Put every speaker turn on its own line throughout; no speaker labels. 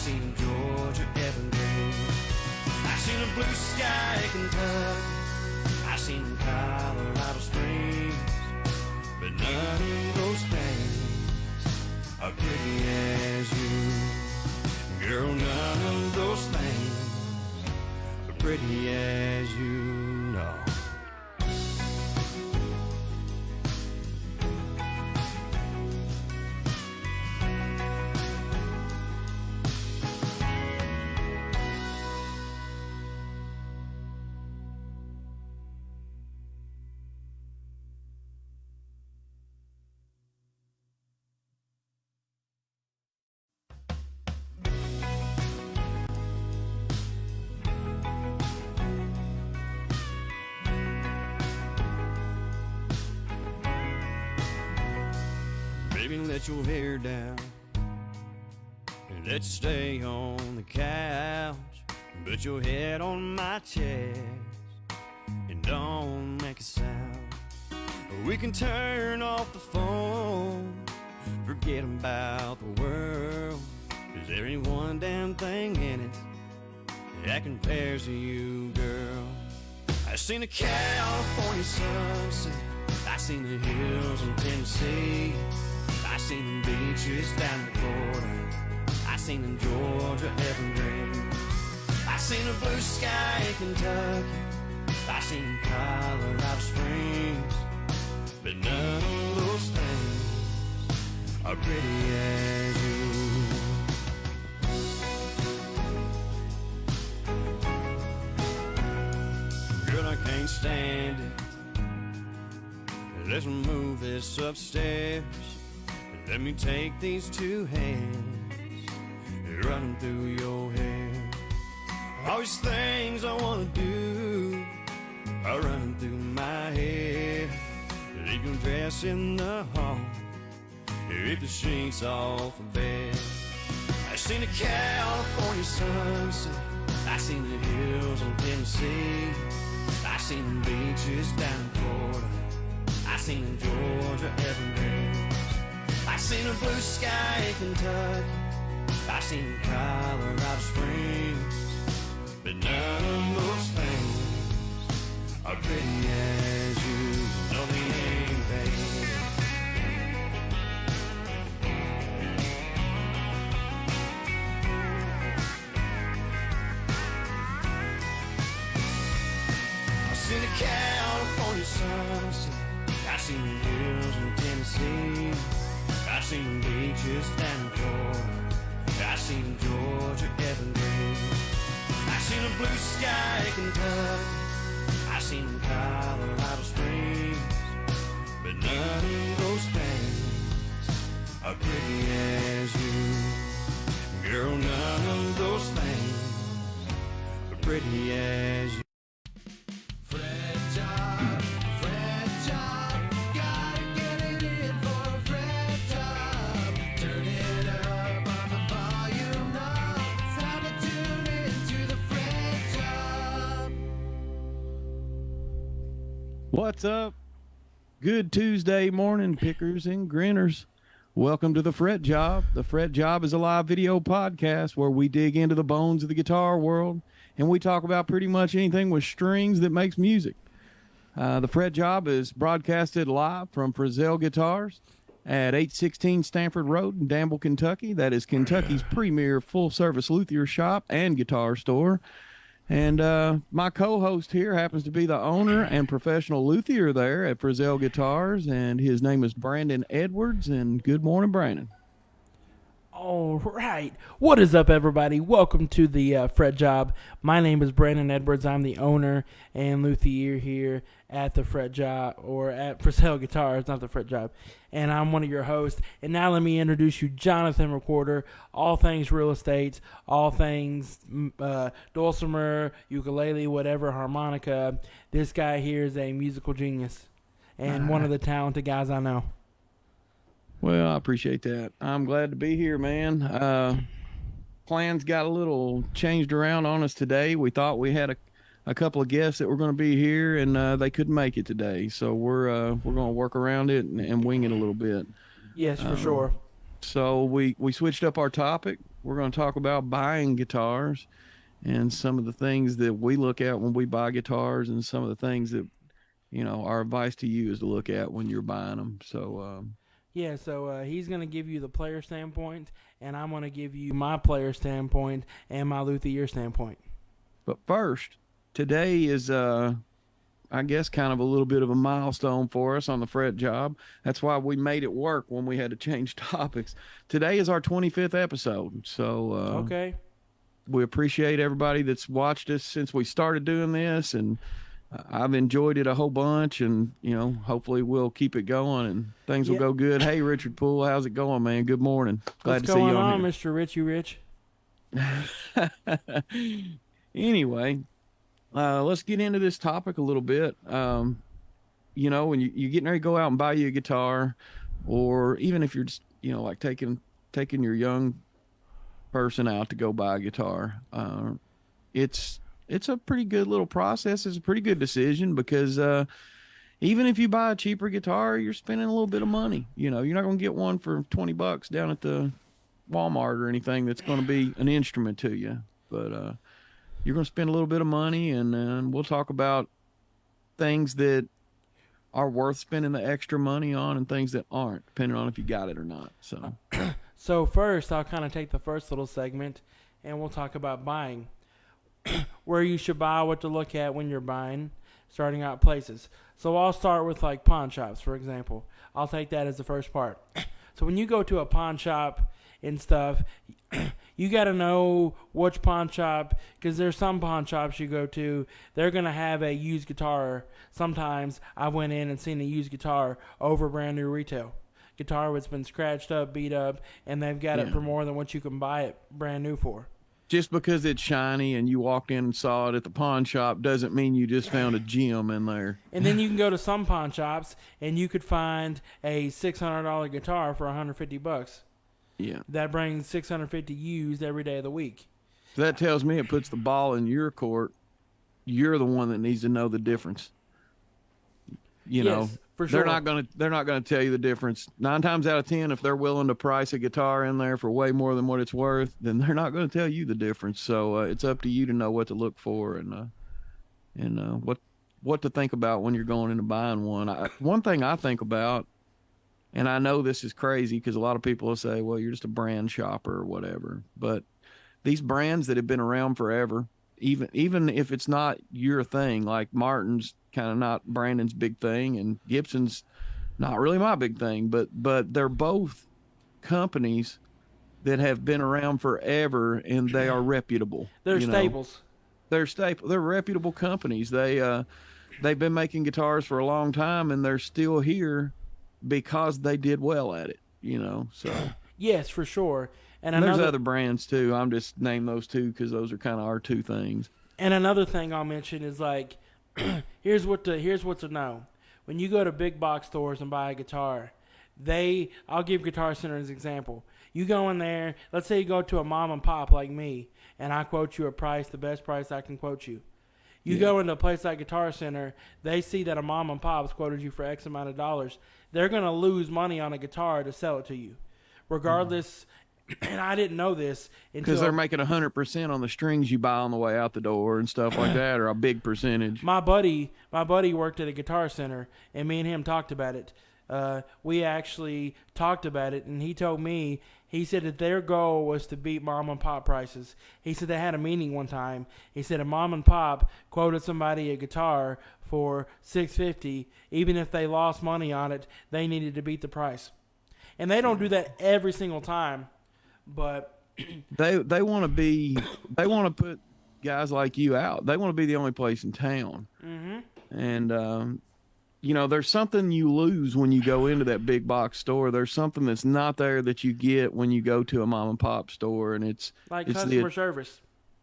seen Georgia evergreen. I seen a blue sky Kentucky. I seen Colorado Springs. But none of those things are pretty as you. Girl, none of those things are pretty as you know. Baby, let your hair down and let's stay on the couch. Put your head on my chest and don't make a sound. We can turn off the phone, forget about the world, 'cause there ain't one damn thing in it that compares to you, girl. I seen a California sunset, I seen the hills in Tennessee, I seen the beaches down in Florida, I seen in Georgia evergreen, I seen a blue sky in Kentucky, I seen Colorado Springs, but none of those things are pretty as you. Girl, I can't stand it. Let's move this upstairs. Let me take these two hands and run through your hair. All these things I wanna do are running through my head. Leave your dress in the hall, rip the sheets off the bed. I seen a California sunset, I seen the hills in Tennessee, I seen the beaches down in Florida, I seen in Georgia evergreen, I seen a blue sky in Kentucky, I seen Colorado Springs, but none of those things are pretty as you. No, they ain't, baby. I seen a California sunset, I seen the hills in Tennessee, I seen the beaches down in Florida, I seen Georgia evergreen, I seen a blue sky in Kentucky, I seen Colorado Springs, but none of those things are pretty as you. Girl, none of those things are pretty as you. FretJob, FretJob, gotta get it in for a FretJob. Turn it up on the volume knob. It's time to tune into the FretJob.
What's up? Good Tuesday morning, pickers and grinners. Welcome to the FretJob. The FretJob is a live video podcast where we dig into the bones of the guitar world and we talk about pretty much anything with strings that makes music. The FretJob is broadcasted live from FretJob Guitars at 816 Stanford Road in Danville, Kentucky. That is Kentucky's premier full-service luthier shop and guitar store. And my co-host here happens to be the owner and professional luthier there at FretJob Guitars, and his name is Brandon Edwards. And good morning, Brandon.
All right. What is up, everybody? Welcome to the FretJob. My name is Brandon Edwards. I'm the owner and luthier here at the FretJob, or at FretJob Guitars, not the FretJob. And I'm one of your hosts. And now let me introduce you, Jonathan Recorder, all things real estate, all things dulcimer, ukulele, whatever, harmonica. This guy here is a musical genius and one of the talented guys I know.
Well, I appreciate that. I'm glad to be here, man. Plans got a little changed around on us today. We thought we had a couple of guests that were going to be here, and they couldn't make it today. So we're going to work around it and wing it a little bit.
Yes, for sure.
So we switched up our topic. we're going to talk about buying guitars and some of the things that we look at when we buy guitars, and some of the things that, our advice to you is to look at when you're buying them. So,
Yeah, so he's going to give you the player standpoint, and I'm going to give you my player standpoint and my luthier standpoint.
but first, today is, I guess, kind of a little bit of a milestone for us on the Fret Job. That's why we made it work when we had to change topics. Today is our 25th episode. So,
Okay.
we appreciate everybody that's watched us since we started doing this, and I've enjoyed it a whole bunch, and hopefully we'll keep it going and things will go good. Hey, Richard Poole, how's it going, man? Good morning. Glad to see you on here.
What's going on, Mr. Richie Rich?
Anyway, let's get into this topic a little bit. When you're getting ready to go out and buy you a guitar, or even if you're just like taking your young person out to go buy a guitar, it's a pretty good little process. It's a pretty good decision, because even if you buy a cheaper guitar, you're spending a little bit of money. You're not going to get one for $20 down at the Walmart or anything that's going to be an instrument to you. But you're going to spend a little bit of money, and we'll talk about things that are worth spending the extra money on and things that aren't, depending on if you got it or not.
So first, I'll kind of take the first little segment, and we'll talk about buying. Where you should buy, what to look at when you're buying, starting out places. So I'll start with like pawn shops, for example. I'll take that as the first part. So when you go to a pawn shop and stuff, you got to know which pawn shop, because there's some pawn shops you go to, they're going to have a used guitar. Sometimes I went in and seen a used guitar over brand new retail. Guitar that's been scratched up, beat up, and they've got it for more than what you can buy it brand new for.
Just because it's shiny and you walked in and saw it at the pawn shop doesn't mean you just found a gem in there.
And then you can go to some pawn shops and you could find a $600 guitar for $150.
Yeah.
That brings $650 used every day of the week.
So that tells me it puts the ball in your court. You're the one that needs to know the difference.
Yes, for sure.
They're not gonna tell you the difference. 9 times out of 10, if they're willing to price a guitar in there for way more than what it's worth, then they're not going to tell you the difference. So it's up to you to know what to look for and what to think about when you're going into buying one. One thing I think about, and I know this is crazy because a lot of people will say, well, you're just a brand shopper or whatever, but these brands that have been around forever, even if it's not your thing, like Martin's kind of not Brandon's big thing, and Gibson's not really my big thing, but they're both companies that have been around forever, and they are reputable.
They're staples.
They're reputable companies. They've been making guitars for a long time, and they're still here because they did well at it. So
yes, for sure. And
there's other brands too. I'm just naming those two because those are kind of our two things.
And another thing I'll mention is like, here's what to know. When you go to big box stores and buy a guitar, I'll give Guitar Center as an example. You go in there, let's say you go to a mom and pop like me, and I quote you a price, the best price I can quote you. You go into a place like Guitar Center, they see that a mom and pop's quoted you for X amount of dollars. They're going to lose money on a guitar to sell it to you. Regardless, and I didn't know this
because they're making 100% on the strings you buy on the way out the door and stuff like that, or a big percentage.
My buddy worked at a Guitar Center, and me and him talked about it. We actually talked about it, and he told me, he said that their goal was to beat mom and pop prices. He said they had a meeting one time. He said a mom and pop quoted somebody a guitar for $650. Even if they lost money on it, they needed to beat the price. And they don't do that every single time, but
they want to put guys like you out. They want to be the only place in town.
Mm-hmm.
And there's something you lose when you go into that big box store. There's something that's not there that you get when you go to a mom and pop store, and it's
customer service.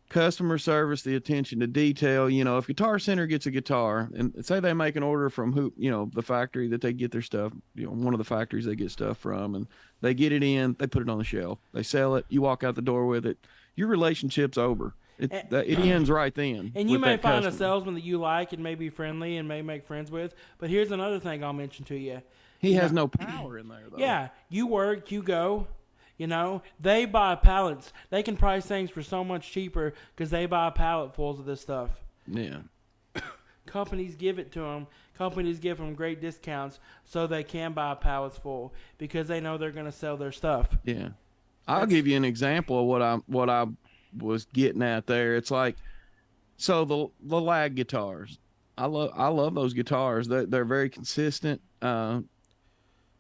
Customer service, the attention to detail. If Guitar Center gets a guitar, and say they make an order from the factory that they get their stuff, one of the factories they get stuff from, and they get it in, they put it on the shelf, they sell it, you walk out the door with it, your relationship's over. It ends right then.
And you may find a salesman that you like and may be friendly and may make friends with, but here's another thing I'll mention to you.
He has no power in there, though.
Yeah, you work, you go. You know, they buy pallets. They can price things for so much cheaper because they buy palletfuls of this stuff.
Yeah.
Companies give it to them. Companies give them great discounts so they can buy pallets full because they know they're going to sell their stuff.
Yeah. I'll give you an example of what I was getting at there. It's like, so the lag guitars. I love those guitars. They're very consistent.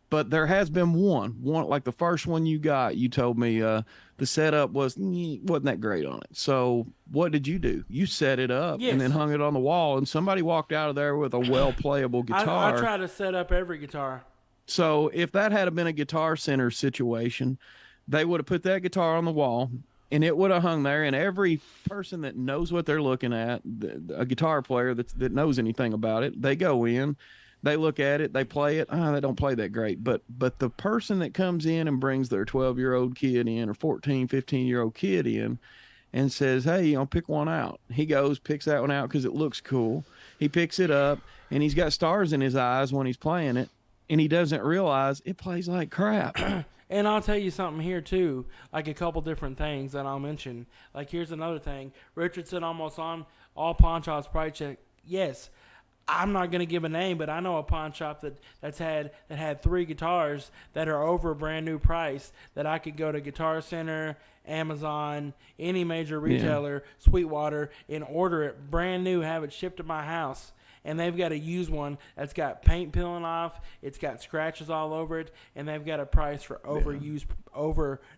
But there has been one like the first one you got. You told me the setup wasn't that great on it. So what did you do? You set it up and then hung it on the wall, and somebody walked out of there with a well playable guitar.
I try to set up every guitar.
So if that had been a Guitar Center situation, they would have put that guitar on the wall, and it would have hung there. And every person that knows what they're looking at, a guitar player that knows anything about it, they go in. They look at it, they play it. They don't play that great. But the person that comes in and brings their 12-year-old kid in or 14, 15-year-old kid in and says, hey, pick one out. He goes, picks that one out because it looks cool. He picks it up, and he's got stars in his eyes when he's playing it, and he doesn't realize it plays like crap.
And I'll tell you something here, too, like a couple different things that I'll mention. Like, here's another thing. Richardson almost on all pawn shops price check. Yes. I'm not going to give a name, but I know a pawn shop that had 3 guitars that are over a brand new price that I could go to Guitar Center, Amazon, any major retailer, Sweetwater, and order it brand new, have it shipped to my house. And they've got a used one that's got paint peeling off, it's got scratches all over it, and they've got a price for over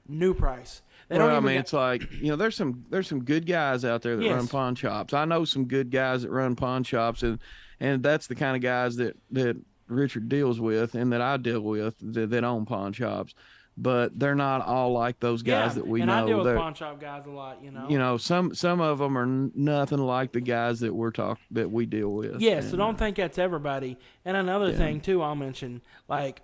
new price.
It's like, there's some good guys out there that run pawn shops. I know some good guys that run pawn shops, and that's the kind of guys that Richard deals with and that I deal with that own pawn shops. But they're not all like those guys that we know.
And I deal with pawn shop guys a lot,
some of them are nothing like the guys that that we deal with.
Yeah, so don't think that's everybody. And another thing, too, I'll mention, like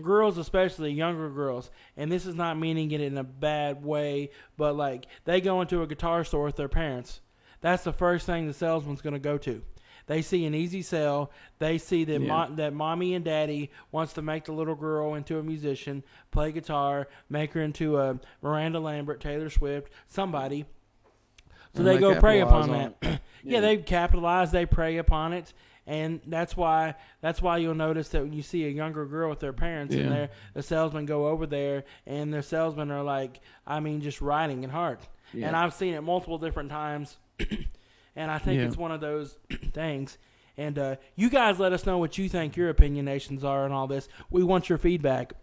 girls, especially younger girls, and this is not meaning it in a bad way, but like they go into a guitar store with their parents. That's the first thing the salesman's going to go to. They see an easy sell. They see that that mommy and daddy wants to make the little girl into a musician, play guitar, make her into a Miranda Lambert, Taylor Swift, somebody. So they go prey upon that. They capitalize. They prey upon it, and that's why you'll notice that when you see a younger girl with their parents in there, the salesmen go over there, and the salesmen are like, just riding it hard. Yeah. And I've seen it multiple different times. And I think it's one of those things. And you guys let us know what you think your opinionations are and all this. We want your feedback.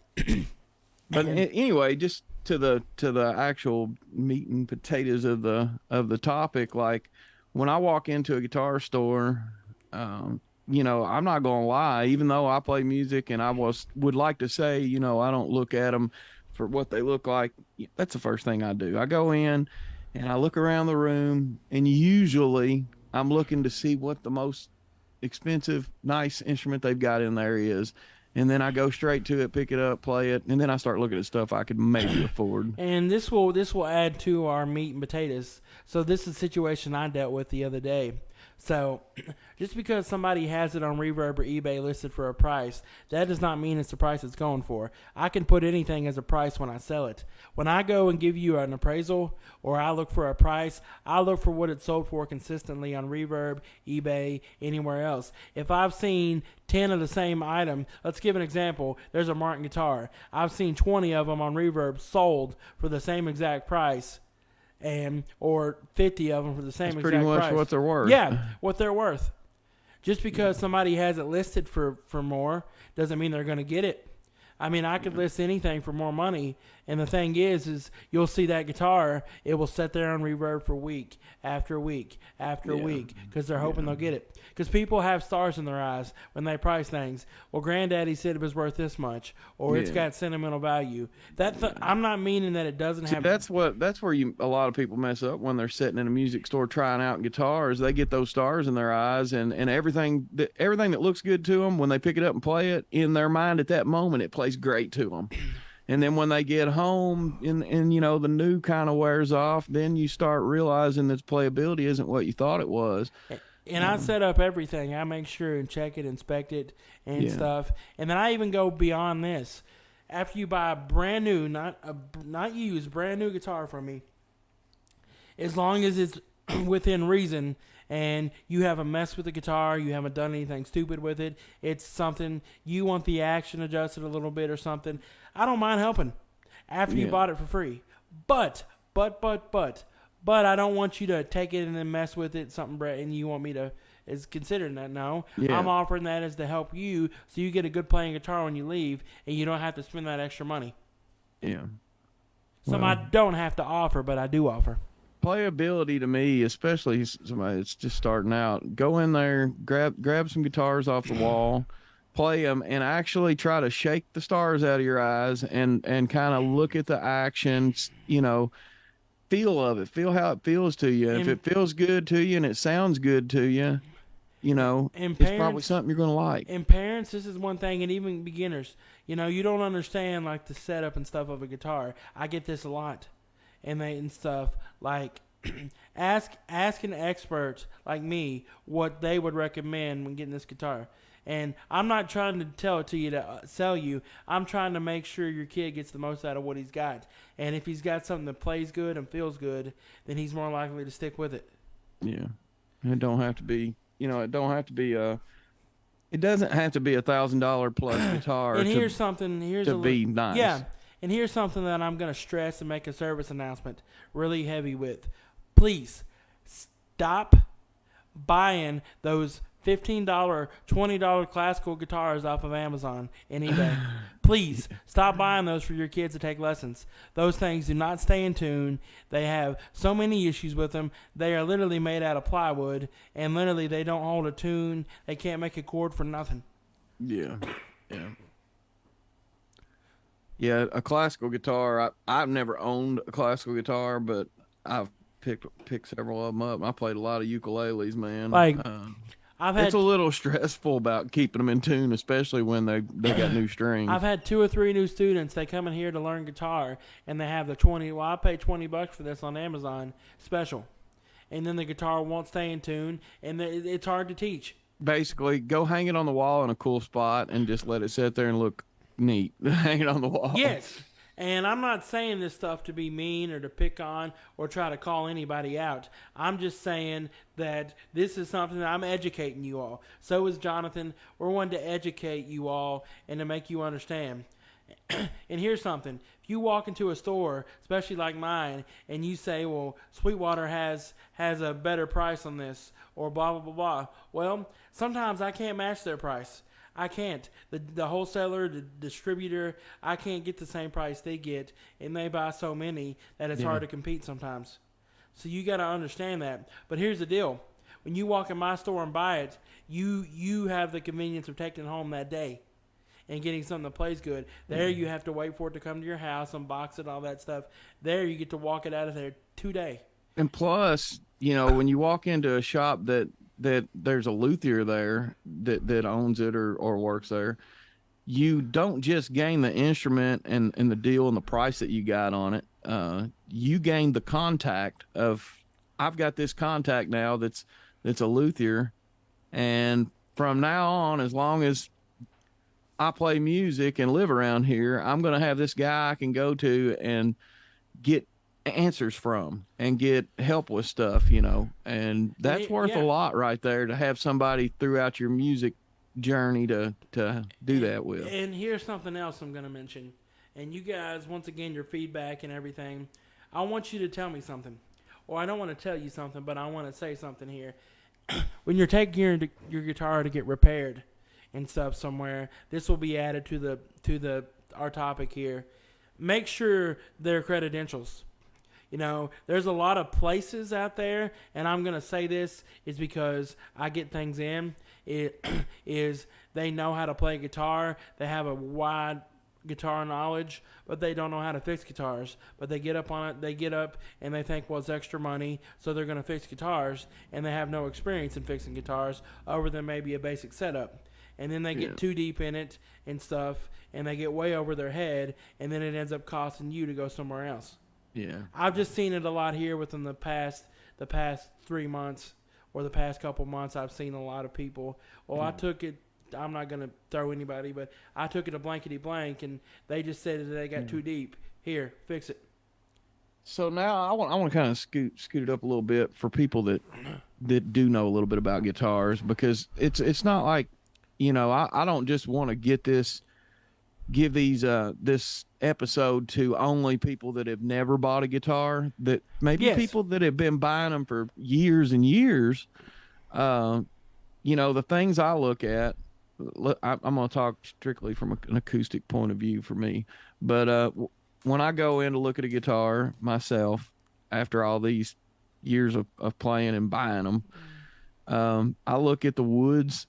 But anyway, just to the actual meat and potatoes of the topic, like when I walk into a guitar store, I'm not going to lie, even though I play music and I would like to say, I don't look at them for what they look like. That's the first thing I do. I go in and I look around the room, and usually I'm looking to see what the most expensive, nice instrument they've got in there is. And then I go straight to it, pick it up, play it, and then I start looking at stuff I could maybe afford.
And this will add to our meat and potatoes. So this is a situation I dealt with the other day. So just because somebody has it on Reverb or eBay listed for a price, that does not mean it's the price it's going for. I can put anything as a price when I sell it. When I go and give you an appraisal or I look for a price, I look for what it's sold for consistently on Reverb, eBay, anywhere else. If I've seen 10 of the same item, let's give an example. There's a Martin guitar. I've seen 20 of them on Reverb sold for the same exact price. Or 50 of them for the same exact price.
Pretty much what they're worth.
Yeah, what they're worth. Just because somebody has it listed for more doesn't mean they're going to get it. I could list anything for more money, and the thing is you'll see that guitar, it will sit there on Reverb for week after week after week because they're hoping they'll get it. Because people have stars in their eyes when they price things. Well, Granddaddy said it was worth this much, or it's got sentimental value. I'm not meaning that it doesn't have.
That's where a lot of people mess up when they're sitting in a music store trying out guitars. They get those stars in their eyes, and everything that looks good to them when they pick it up and play it, in their mind at that moment it plays great to them. And then when they get home and the new kind of wears off, then you start realizing that playability isn't what you thought it was.
And I set up everything. I make sure and check it, inspect it, and stuff. And then I even go beyond this. after you buy a brand new, not used, brand new guitar from me, as long as it's within reason and you haven't messed with the guitar, you haven't done anything stupid with it, it's something you want the action adjusted a little bit or something, I don't mind helping after you bought it for free. But I don't want you to take it and then mess with it, something, and you want me to is considering that. No, I'm offering that as to help you so you get a good playing guitar when you leave and you don't have to spend that extra money.
Yeah.
Something I don't have to offer, but I do offer.
Playability to me, especially somebody that's just starting out, go in there, grab some guitars off the wall, play them, and actually try to shake the stars out of your eyes and kind of look at the actions, feel of it, feel how it feels to you. And if it feels good to you and it sounds good to you, it's probably something you're going to like.
And parents, this is one thing, and even beginners, you don't understand like the setup and stuff of a guitar. I get this a lot, and stuff like ask an expert like me what they would recommend when getting this guitar. And I'm not trying to tell it to you to sell you. I'm trying to make sure your kid gets the most out of what he's got. And if he's got something that plays good and feels good, then he's more likely to stick with it.
Yeah. It don't have to be, it doesn't have to be $1,000 plus guitar
and
to be nice.
Yeah. And here's something that I'm going to stress and make a service announcement really heavy with. Please stop buying those $15, $20 classical guitars off of Amazon and eBay. Please stop buying those for your kids to take lessons. Those things do not stay in tune. They have so many issues with them. They are literally made out of plywood, and literally they don't hold a tune. They can't make a chord for nothing.
Yeah. Yeah, a classical guitar. I've never owned a classical guitar, but I've picked several of them up. I played a lot of ukuleles, man. It's a little stressful about keeping them in tune, especially when they got new strings.
I've had 2 or 3 new students. They come in here to learn guitar, and they have the 20. Well, I paid $20 for this on Amazon special, and then the guitar won't stay in tune, and it's hard to teach.
Basically, go hang it on the wall in a cool spot and just let it sit there and look neat. Hang it on the wall.
Yes. And I'm not saying this stuff to be mean or to pick on or try to call anybody out. I'm just saying that this is something that I'm educating you all. So is Jonathan. We're wanting to educate you all and to make you understand. And here's something. If you walk into a store, especially like mine, and you say, well, Sweetwater has a better price on this, or blah, blah, blah, blah. Well, sometimes I can't match their price. I can't. The wholesaler, the distributor, I can't get the same price they get, and they buy so many that it's hard to compete sometimes. So you got to understand that. But here's the deal. When you walk in my store and buy it, you have the convenience of taking it home that day and getting something that plays good. There you have to wait for it to come to your house, unbox it, all that stuff. There you get to walk it out of there today.
And plus, when you walk into a shop that there's a luthier there that owns it or works there, you don't just gain the instrument and the deal and the price that you got on it. You gain the contact of, I've got this contact now that's a luthier, and from now on, as long as I play music and live around here, I'm going to have this guy I can go to and get answers from and get help with stuff, and that's worth a lot right there, to have somebody throughout your music journey to do that with.
And here's something else I'm going to mention. And you guys, once again, your feedback and everything, I want you to tell me something. Or I don't want to tell you something, but I want to say something here. When you're taking your guitar to get repaired and stuff somewhere, this will be added to our topic here. Make sure their credentials. There's a lot of places out there, and I'm going to say this is because I get things in. It is they know how to play guitar. They have a wide guitar knowledge, but they don't know how to fix guitars. But they get up and they think, well, it's extra money, so they're going to fix guitars, and they have no experience in fixing guitars other than maybe a basic setup. And then they get too deep in it and stuff, and they get way over their head, and then it ends up costing you to go somewhere else.
Yeah,
I've just seen it a lot here within the past 3 months or the past couple months. I've seen a lot of people. Well, I took it I'm not gonna throw anybody, but I took it a blankety blank, and they just said that they got too deep. Here, fix it.
So now I want to kind of scoot it up a little bit for people that do know a little bit about guitars, because it's not like, I don't just want to give this episode to only people that have never bought a guitar, that maybe
Yes.
people that have been buying them for years and years. The things I look at, I'm going to talk strictly from an acoustic point of view for me, but when I go in to look at a guitar myself, after all these years of playing and buying them, I look at the woods.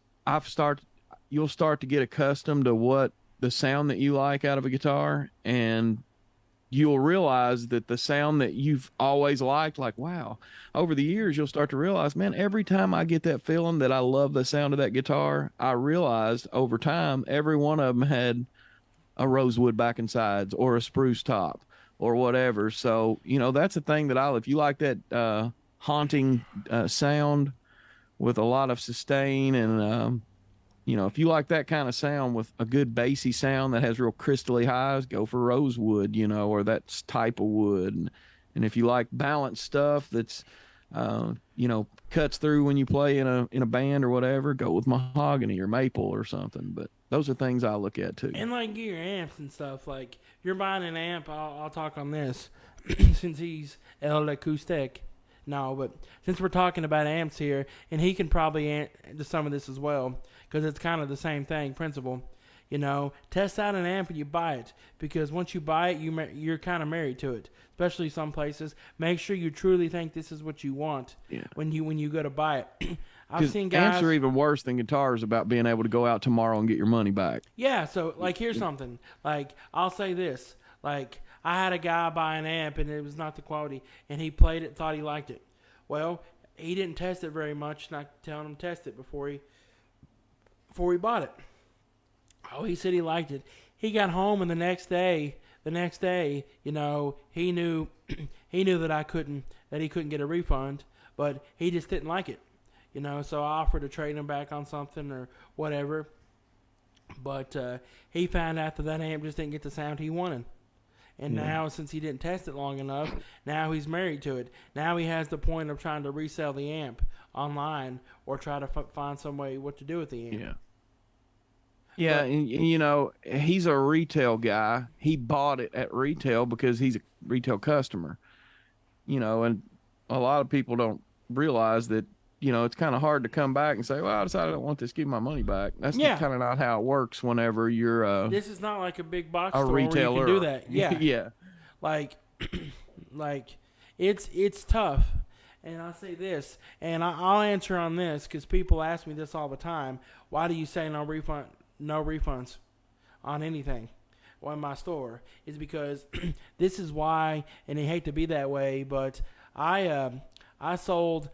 You'll start to get accustomed to what the sound that you like out of a guitar, and you'll realize that the sound that you've always liked, like, wow, over the years, you'll start to realize, man, every time I get that feeling that I love the sound of that guitar, I realized over time, every one of them had a rosewood back and sides or a spruce top or whatever. So, that's the thing that if you like that haunting sound with a lot of sustain, and if you like that kind of sound with a good bassy sound that has real crystally highs, go for rosewood, or that type of wood. And if you like balanced stuff that's cuts through when you play in a band or whatever, go with mahogany or maple or something. But those are things I look at too.
And like your amps and stuff, like you're buying an amp, I'll talk on this since he's El Acoustic. No, but since we're talking about amps here, and he can probably answer some of this as well, because it's kind of the same thing, principle. Test out an amp when you buy it, because once you buy it, you're kind of married to it. Especially some places, make sure you truly think this is what you want when you go to buy it. I've seen guys.
Amps are even worse than guitars about being able to go out tomorrow and get your money back.
Yeah, so like here's something. Like I'll say this. Like I had a guy buy an amp and it was not the quality, and he played it, thought he liked it. Well, he didn't test it very much, and I telling him to test it before he bought it. Oh, he said he liked it. He got home, and the next day, he knew that he couldn't get a refund, but he just didn't like it. So I offered to trade him back on something or whatever. But he found out that amp just didn't get the sound he wanted. And now, since he didn't test it long enough, now he's married to it. Now he has the point of trying to resell the amp online or try to find some way what to do with the amp.
Yeah. Yeah, and he's a retail guy. He bought it at retail because he's a retail customer. And a lot of people don't realize that, it's kind of hard to come back and say, well, I decided I don't want this, give my money back. That's kind of not how it works whenever you're
this is not like a big box
a
store
retailer.
where you can do that. Yeah.
Yeah.
Like it's tough. And I'll say this, and I'll answer on this because people ask me this all the time. Why do you say no refunds on anything in my store? Is because this is why, and I hate to be that way, but I sold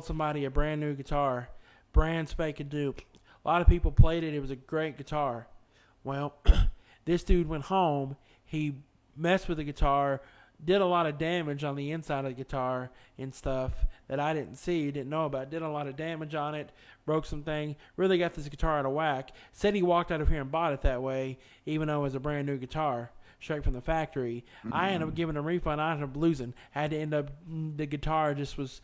somebody a brand new guitar, brand spanking new. A lot of people played it. It was a great guitar. Well, this dude went home. He messed with the guitar, did a lot of damage on the inside of the guitar and stuff that I didn't see, didn't know about. Did a lot of damage on it, broke something, really got this guitar out of whack. Said he walked out of here and bought it that way, even though it was a brand new guitar, straight from the factory. I ended up giving a refund. I ended up losing. Had to end up, the guitar just was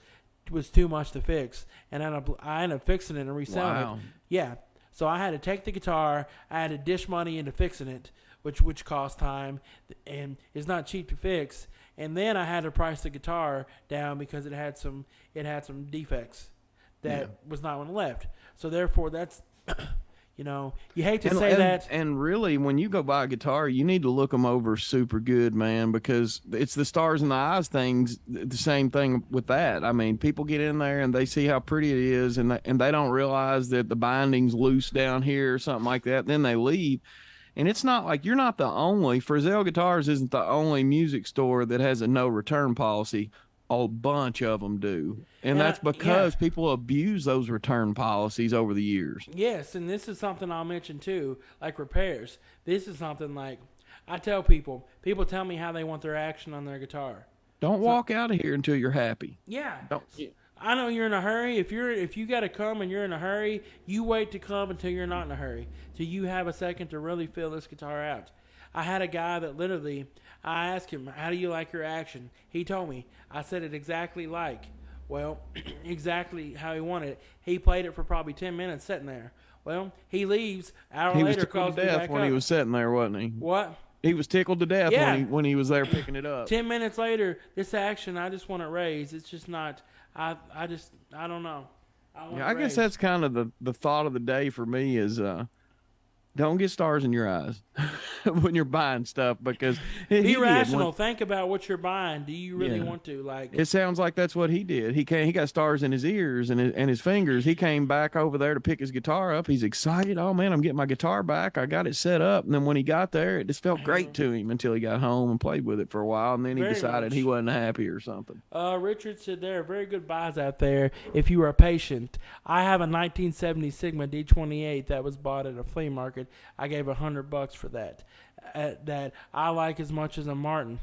too much to fix. And I ended up fixing it and reselling it. Yeah. So I had to take the guitar, I had to dish money into fixing it, which cost time and is not cheap to fix. And then I had to price the guitar down because it had some defects that was not one left. So therefore, that's you hate to say that.
And really, when you go buy a guitar, you need to look them over super good, man, because it's the stars in the eyes things. The same thing with that. I mean, people get in there and they see how pretty it is, and they don't realize that the binding's loose down here or something like that. Then they leave. And it's not like you're not the only. Frizzell Guitars isn't the only music store that has a no return policy. A bunch of them do. And that's because people abuse those return policies over the years.
Yes, and this is something I'll mention too, like repairs. This is something like I tell people tell me how they want their action on their guitar.
Don't walk out of here until you're happy.
Yeah. I know you're in a hurry. If you got to come and you're in a hurry, you wait to come until you're not in a hurry, till you have a second to really feel this guitar out. I had a guy that literally, I asked him, "How do you like your action?" He told me. I said it exactly exactly how he wanted it. He played it for probably 10 minutes sitting there. Well, he leaves. Hour
He
later,
was
calls
tickled
me
to death
back
when
up.
he was sitting there, wasn't he?
What?
He was tickled to death
Yeah.
when he was there picking it up.
10 minutes later, this action, I just want it raised. It's just not. I don't know.
I guess that's kind of the thought of the day for me is don't get stars in your eyes when you're buying stuff, because
be rational. Think about what you're buying. Do you really want to? Like,
it sounds like that's what he did. He got stars in his ears and his fingers. He came back over there to pick his guitar up. He's excited. Oh man, I'm getting my guitar back. I got it set up. And then when he got there, it just felt great to him until he got home and played with it for a while. And then he decided he wasn't happy or something.
Richard said there are very good buys out there if you are patient. I have a 1970 Sigma D28 that was bought at a flea market. I gave $100 for that. That I like as much as a Martin.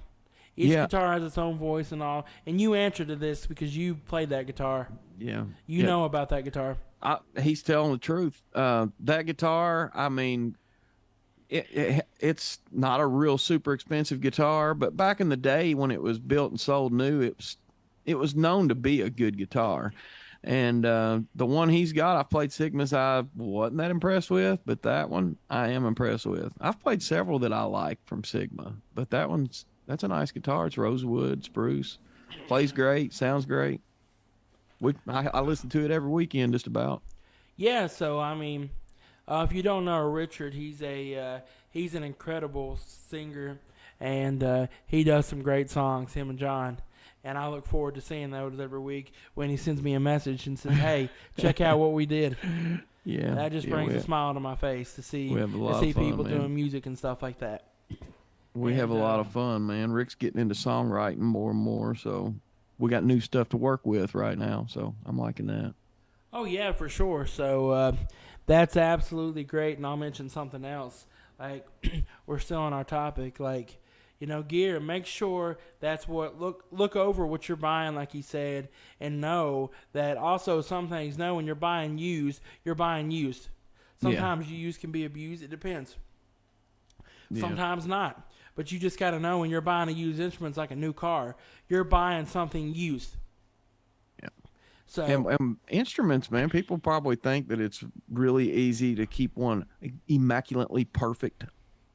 Each guitar has its own voice and all. And you answer to this because you played that guitar.
Yeah.
You know about that guitar.
He's telling the truth. That guitar, I mean, it's not a real super expensive guitar, but back in the day when it was built and sold new, it was known to be a good guitar. And the one he's got, I've played Sigmas I wasn't that impressed with, but that one I am impressed with. I've played several that I like from Sigma, but that's a nice guitar. It's rosewood, spruce, plays great, sounds great. I listen to it every weekend just about.
Yeah, so I mean, if you don't know Richard, he's an incredible singer, and he does some great songs, him and John. And I look forward to seeing those every week when he sends me a message and says, "Hey, check out what we did."
Yeah,
that just brings a smile to my face to see
fun,
people
man.
doing music and stuff like that.
We have a lot of fun, man. Rick's getting into songwriting more and more, so we got new stuff to work with right now. So I'm liking that.
Oh yeah, for sure. So that's absolutely great. And I'll mention something else. Like we're still on our topic, like. Gear, make sure that's what, look over what you're buying, like he said, and know that also some things, know when you're buying used, you're buying used. Sometimes used can be abused. It depends. Sometimes not. But you just got to know when you're buying a used instrument, it's like a new car. You're buying something used.
Yeah.
So,
and instruments, man, people probably think that it's really easy to keep one immaculately perfect.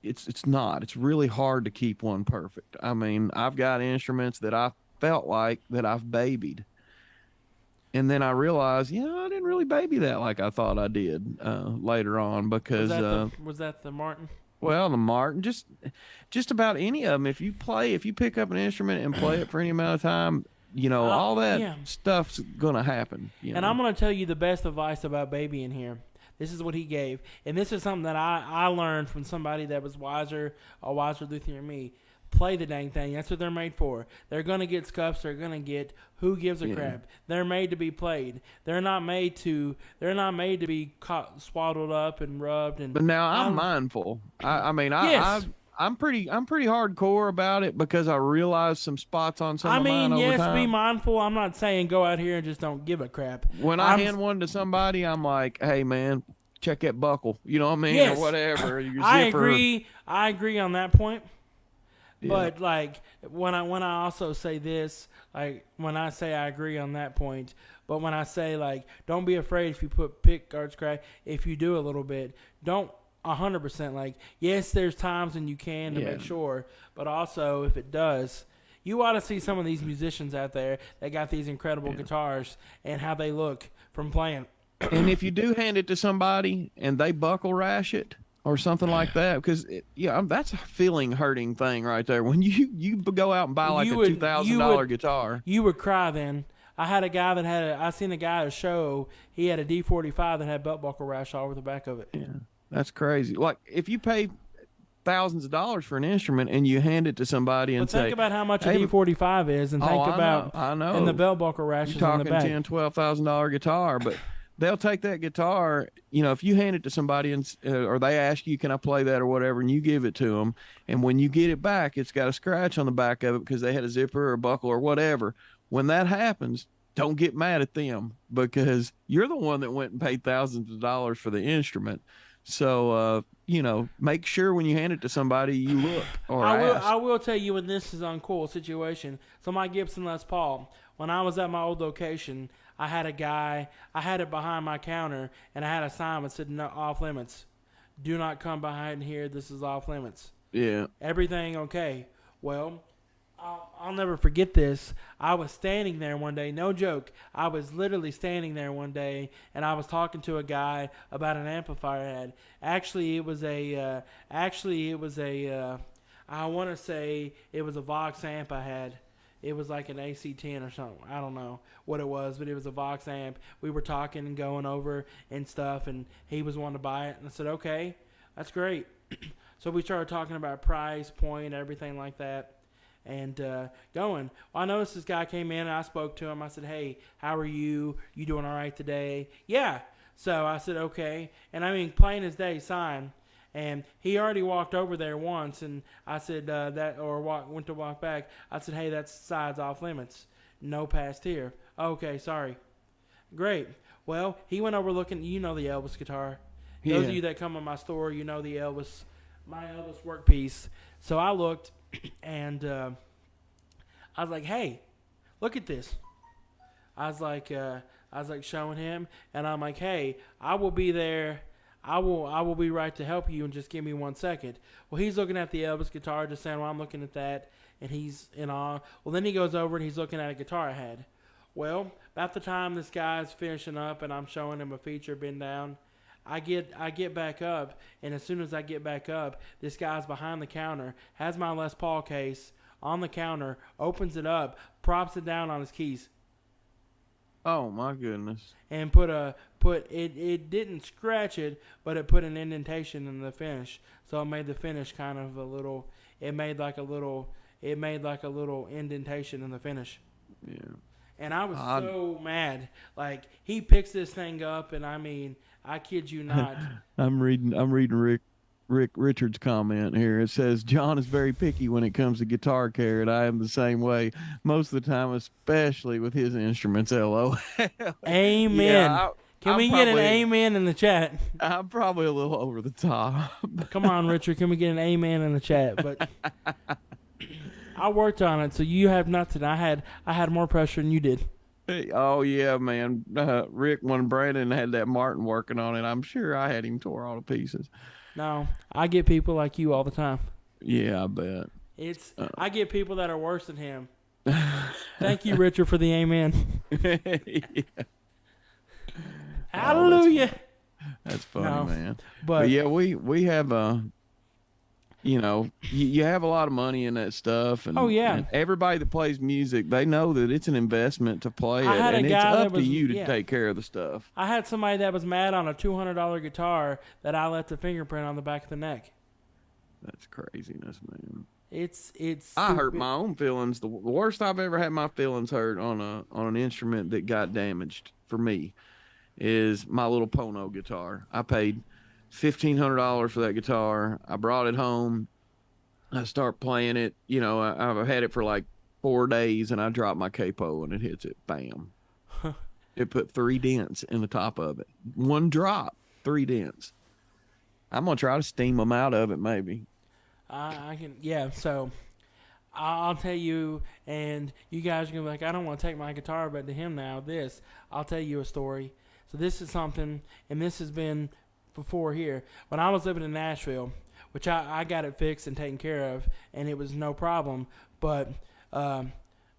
It's not. It's really hard to keep one perfect. I mean, I've got instruments that I felt like that I've babied. And then I realized, I didn't really baby that like I thought I did later on because...
Was that the Martin?
Well, the Martin, just about any of them. If you pick up an instrument and play it for any amount of time, all that stuff's going to happen.
And I'm going to tell you the best advice about babying here. This is what he gave. And this is something that I learned from somebody that was a wiser Luthier than me. Play the dang thing. That's what they're made for. They're going to get scuffs. They're going to get who gives a crap. They're made to be played. They're not made to be swaddled up and rubbed.
But now I'm mindful. I'm pretty hardcore about it because I realized some spots on some of mine over time.
Be mindful. I'm not saying go out here and just don't give a crap.
When I hand one to somebody, I'm like, hey, man, check that buckle. You know what I mean?
Yes.
Or whatever. Your
I
zipper.
agree. I agree on that point.
Yeah.
But like when I also say this, like when I say I agree on that point, but when I say like don't be afraid if you put pick guards crack, if you do a little bit, don't 100%. Like yes, there's times when you can to make sure, but also if it does, you ought to see some of these musicians out there that got these incredible guitars and how they look from playing.
And if you do hand it to somebody and they buckle rash it or something like that, because that's a feeling hurting thing right there. When you go out and buy like a $2,000 guitar,
you would cry then. I had a guy I seen a guy at a show. He had a D45 that had belt buckle rash all over the back of it.
Yeah, that's crazy. Like if you pay thousands of dollars for an instrument and you hand it to somebody and
think about how much a D45 is, and think about
I know,
and the belt buckle rashes on the back.
You're talking $10,000-$12,000 guitar, but they'll take that guitar. If you hand it to somebody and or they ask you, can I play that or whatever, and you give it to them, and when you get it back, it's got a scratch on the back of it because they had a zipper or a buckle or whatever. When that happens, don't get mad at them because you're the one that went and paid thousands of dollars for the instrument. So, make sure when you hand it to somebody, you look or ask.
I will tell you when this is uncool situation. So my Gibson Les Paul, when I was at my old location, I had it behind my counter, and I had a sign that said, "No, off limits. Do not come behind here. This is off limits."
Yeah.
Everything okay. Well, I'll never forget this. I was standing there one day, no joke. I was literally standing there one day, and I was talking to a guy about an amplifier I had. Actually, it was a I want to say it was a Vox amp I had. It was like an AC-10 or something. I don't know what it was, but it was a Vox amp. We were talking and going over and stuff, and he was wanting to buy it. And I said, okay, that's great. So we started talking about price, point, everything like that. And going. Well, I noticed this guy came in, and I spoke to him. I said, hey, how are you? You doing all right today? Yeah. So I said, okay. And I mean, plain as day, sign. And he already walked over there once, and I said went to walk back. I said, hey, that's side's off limits. No past here. Okay, sorry. Great. Well, he went over looking. You know the Elvis guitar. Those of you that come in my store, you know my Elvis workpiece. So I looked, and I was like, hey, look at this. I was like showing him, and I'm like, hey, I will be there. I will be right to help you, and just give me 1 second. Well, he's looking at the Elvis guitar, just saying, well, I'm looking at that, and he's in awe. Well, then he goes over and he's looking at a guitar I had. Well, about the time this guy's finishing up and I'm showing him a feature bend down, I get back up, and as soon as I get back up, this guy's behind the counter, has my Les Paul case on the counter, opens it up, props it down on his keys.
Oh my goodness!
And it didn't scratch it, but it put an indentation in the finish, so it made the finish kind of a little. It made like a little indentation in the finish.
Yeah.
And I was so mad. Like, he picks this thing up, and I mean, I kid you not.
I'm reading Rick Richards' comment here. It says, John is very picky when it comes to guitar care, and I am the same way most of the time, especially with his instruments. LO.
Amen.
Yeah,
Can we get an amen in the chat?
I'm probably a little over the top.
Come on, Richard. Can we get an amen in the chat? But I worked on it, so you have nothing. I had more pressure than you did.
Oh, yeah, man. Rick, when Brandon had that Martin working on it, I'm sure I had him tore all to pieces.
No, I get people like you all the time.
Yeah, I bet.
I get people that are worse than him. Thank you, Richard, for the amen.
Yeah.
Hallelujah.
That's funny, man.
But
yeah, we have you have a lot of money in that stuff, and and everybody that plays music, they know that it's an investment to play it, and it's up to you to take care of the stuff.
I had somebody that was mad on a $200 guitar that I left a fingerprint on the back of the neck.
That's craziness, man.
It's
I hurt my own feelings. The worst I've ever had my feelings hurt on an instrument that got damaged for me is my little Pono guitar. I paid $1,500 for that guitar. I brought it home. I start playing it. I've had it for like 4 days, and I drop my capo and it hits it. Bam. It put 3 dents in the top of it. 1 drop, 3 dents. I'm going to try to steam them out of it maybe.
I can, yeah, so I'll tell you, and you guys are going to be like, I don't want to take my guitar back to him now. I'll tell you a story. So this is something, and this has been before here. When I was living in Nashville, which I got it fixed and taken care of, and it was no problem. But I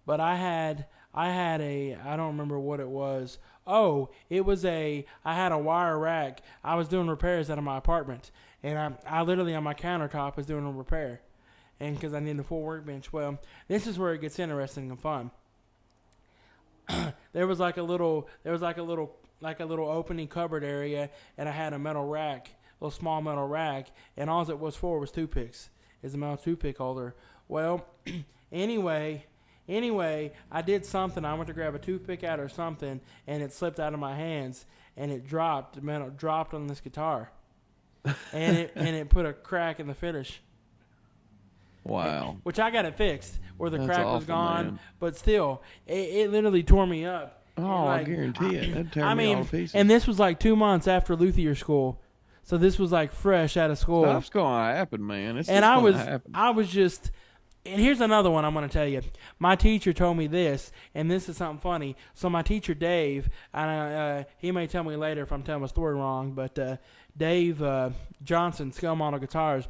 had I don't remember what it was. Oh, I had a wire rack. I was doing repairs out of my apartment, and I literally on my countertop was doing a repair, and because I needed a full workbench. Well, this is where it gets interesting and fun. There was like a little opening cupboard area, and I had a metal rack, a little small metal rack, and all it was for was toothpicks. Is a metal toothpick holder. Well, anyway, I did something. I went to grab a toothpick out or something, and it slipped out of my hands, and it dropped. The metal dropped on this guitar, and it put a crack in the finish.
Wow.
Which I got it fixed, where the
That's
crack was
awful,
gone,
man.
but still, it literally tore me up.
Oh, I guarantee it. That'd tear me all to pieces.
And this was like 2 months after Luthier school. So this was like fresh out of school.
Stuff's going to happen, man.
I was just, and here's another one I'm going to tell you. My teacher told me this, and this is something funny. So my teacher, Dave, he may tell me later if I'm telling my story wrong, but Dave Johnson, Scale Model Guitars,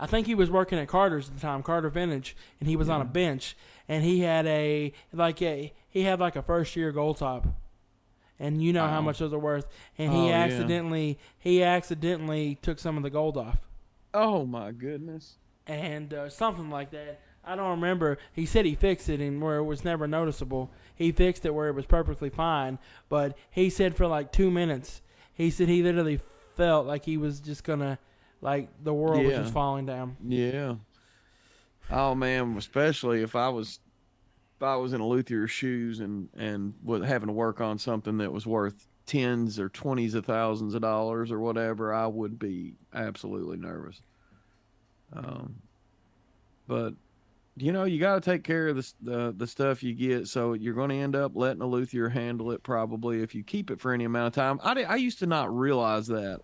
I think he was working at Carter's at the time, Carter Vintage, and he was on a bench, and he had he had like a first year gold top, and you know how much those are worth, and he accidentally took some of the gold off.
Oh my goodness!
And something like that. I don't remember. He said he fixed it, and where it was never noticeable. He fixed it where it was perfectly fine, but he said for like 2 minutes, he said he literally felt like he was just gonna. Like the world was just falling down.
Yeah. Oh man, especially if I was in a luthier's shoes and was having to work on something that was worth tens or 20s of thousands of dollars or whatever, I would be absolutely nervous. But you know, you got to take care of the stuff you get. So you're going to end up letting a luthier handle it probably if you keep it for any amount of time. I used to not realize that.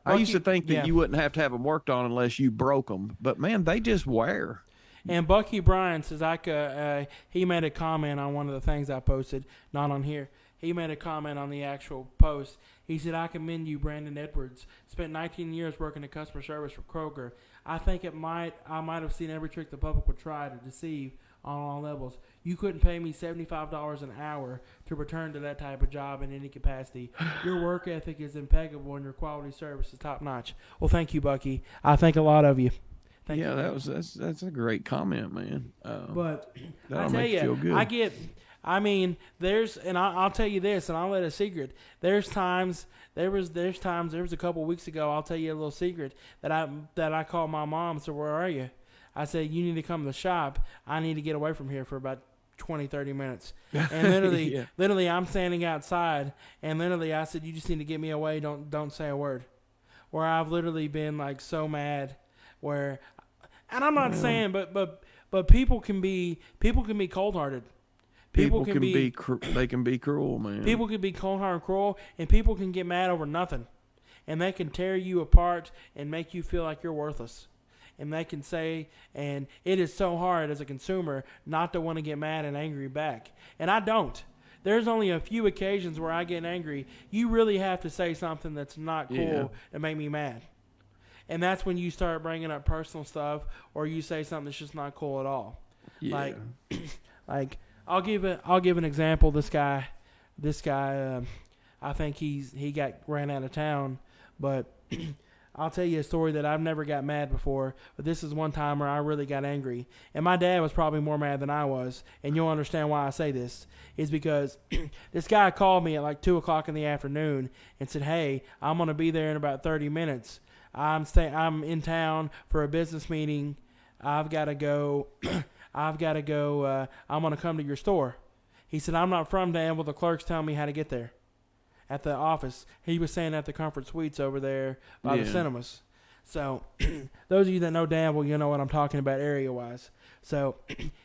I used to think that you wouldn't have to have them worked on unless you broke them. But man, they just wear.
And Bucky Bryan says he made a comment on one of the things I posted, not on here. He made a comment on the actual post. He said, "I commend you, Brandon Edwards. Spent 19 years working in customer service for Kroger. I think I might have seen every trick the public would try to deceive on all levels. You couldn't pay me $75 an hour to return to that type of job in any capacity. Your work ethic is impeccable and your quality service is top notch." Well, thank you, Bucky. I think a lot of you. Thank you.
That's a great comment, man.
But
that'll
I tell
make you feel good.
I'll tell you this, and I'll let a secret. There was a couple weeks ago, I'll tell you a little secret, that I called my mom and said, "Where are you?" I said, "You need to come to the shop. I need to get away from here for about 20, 30 minutes. And literally, literally, I'm standing outside, and literally I said, "You just need to get me away. Don't say a word." Where I've literally been like so mad, and I'm not saying, but people can be cold-hearted. People can be
cruel, man.
People can be cold-hearted and cruel, and people can get mad over nothing. And they can tear you apart and make you feel like you're worthless. And they can say, and it is so hard as a consumer not to want to get mad and angry back. And I don't. There's only a few occasions where I get angry. You really have to say something that's not cool to make me mad. And that's when you start bringing up personal stuff, or you say something that's just not cool at all.
Yeah.
Like I'll give an example. This guy, I think he got ran out of town, but I'll tell you a story that I've never got mad before. But this is one time where I really got angry, and my dad was probably more mad than I was. And you'll understand why I say this is because this guy called me at like 2:00 in the afternoon and said, "Hey, I'm gonna be there in about 30 minutes. I'm in town for a business meeting. I've got to go. I'm going to come to your store." He said, "I'm not from Danville. The clerk's telling me how to get there." At the office. He was saying at the Comfort Suites over there by the cinemas. So those of you that know Danville, you know what I'm talking about area-wise. So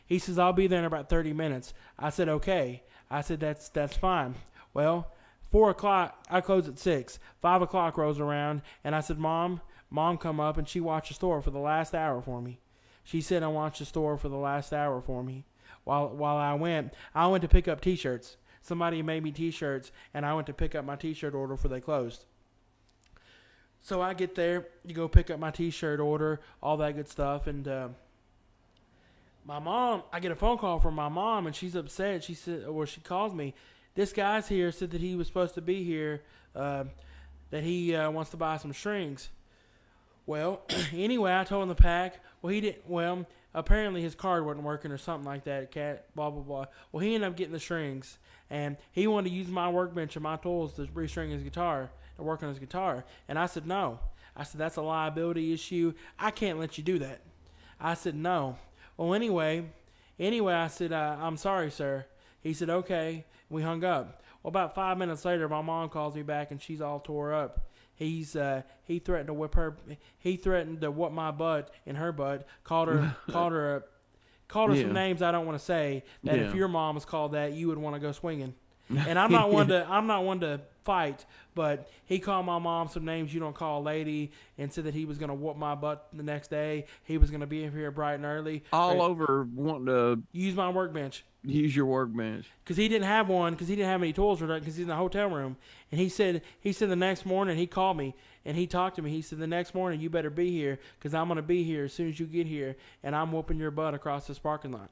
he says, "I'll be there in about 30 minutes. I said, "Okay." I said, that's fine. Well, 4:00, I close at 6. 5:00 rolls around, and I said, Mom come up, and she watched the store for the last hour for me. She said, "I watched the store for the last hour for me." While I went to pick up T-shirts. Somebody made me T-shirts, and I went to pick up my T-shirt order before they closed. So I get there, you go pick up my T-shirt order, all that good stuff, and my mom, I get a phone call from my mom, and she's upset. She said, she calls me. "This guy's here, said that he was supposed to be here, that he wants to buy some strings." Well, anyway, I told him to pack. Well, he didn't. Well, apparently his card wasn't working or something like that. Blah blah blah. Well, he ended up getting the strings, and he wanted to use my workbench and my tools to restring his guitar, to work on his guitar. And I said no. I said, "That's a liability issue. I can't let you do that." I said no. Well, anyway, I said, "I'm sorry, sir." He said, "Okay." We hung up. Well, about 5 minutes later, my mom calls me back, and she's all tore up. He threatened to whip her. He threatened to whoop my butt and her butt. Called her called her
Yeah.
some names I don't want to say. That
Yeah.
if your mom was called that, you would want to go swinging. And I'm not one to fight, but he called my mom some names you don't call a lady, and said that he was going to whoop my butt the next day. He was going to be in here bright and early.
All over wanting to
Use my workbench.
use your workbench.
Because he didn't have one, because he didn't have any tools, because he's in the hotel room. And he said the next morning, he called me, and he talked to me. He said, the next morning, you better be here, because I'm going to be here as soon as you get here, and I'm whooping your butt across this parking lot.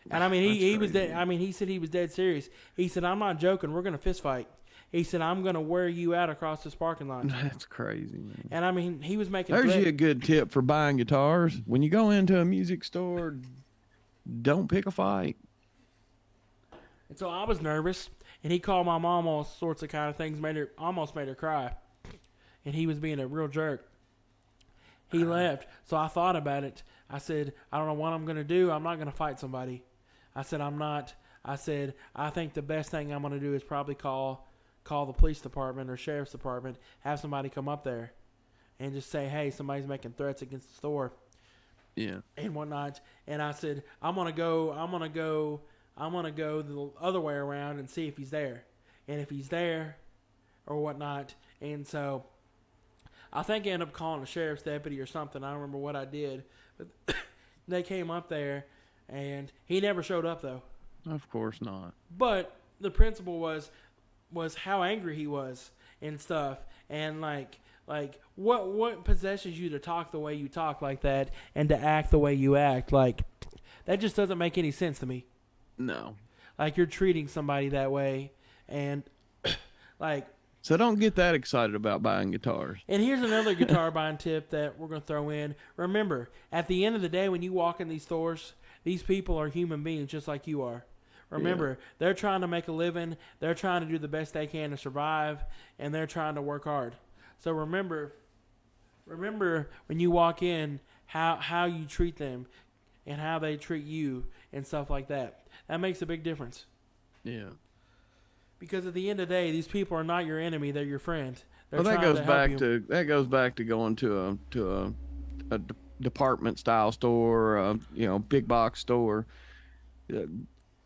And I mean, he was dead. I mean, he said he was dead serious. He said, I'm not joking. We're going to fist fight. He said, I'm going to wear you out across this parking lot.
That's crazy, man.
And I mean, he was making
There's you a good tip for buying guitars. When you go into a music store, don't pick a fight.
And so I was nervous, and he called my mom all sorts of kind of things, almost made her cry. And he was being a real jerk. He left. So I thought about it. I said, I don't know what I'm going to do. I'm not going to fight somebody. I said, I'm not. I said, I think the best thing I'm going to do is probably call the police department or sheriff's department, have somebody come up there and just say, hey, somebody's making threats against the store.
Yeah.
And whatnot. And I said, I'm going to go the other way around and see if he's there. And if he's there or whatnot. And so I think I ended up calling a sheriff's deputy or something. I don't remember what I did. But they came up there, and he never showed up, though.
Of course not.
But the principal was how angry he was and stuff. And, like what possesses you to talk the way you talk like that and to act the way you act? Like, that just doesn't make any sense to me.
No.
Like, you're treating somebody that way, and like.
So don't get that excited about buying guitars.
And here's another guitar buying tip that we're going to throw in. Remember, at the end of the day, when you walk in these stores, these people are human beings just like you are. Remember, they're trying to make a living. They're trying to do the best they can to survive, and they're trying to work hard. So remember when you walk in, how you treat them and how they treat you and stuff like that. That makes a big difference.
Yeah.
Because at the end of the day, these people are not your enemy; they're your friend.
Well, that goes back to going to a department style store, or big box store.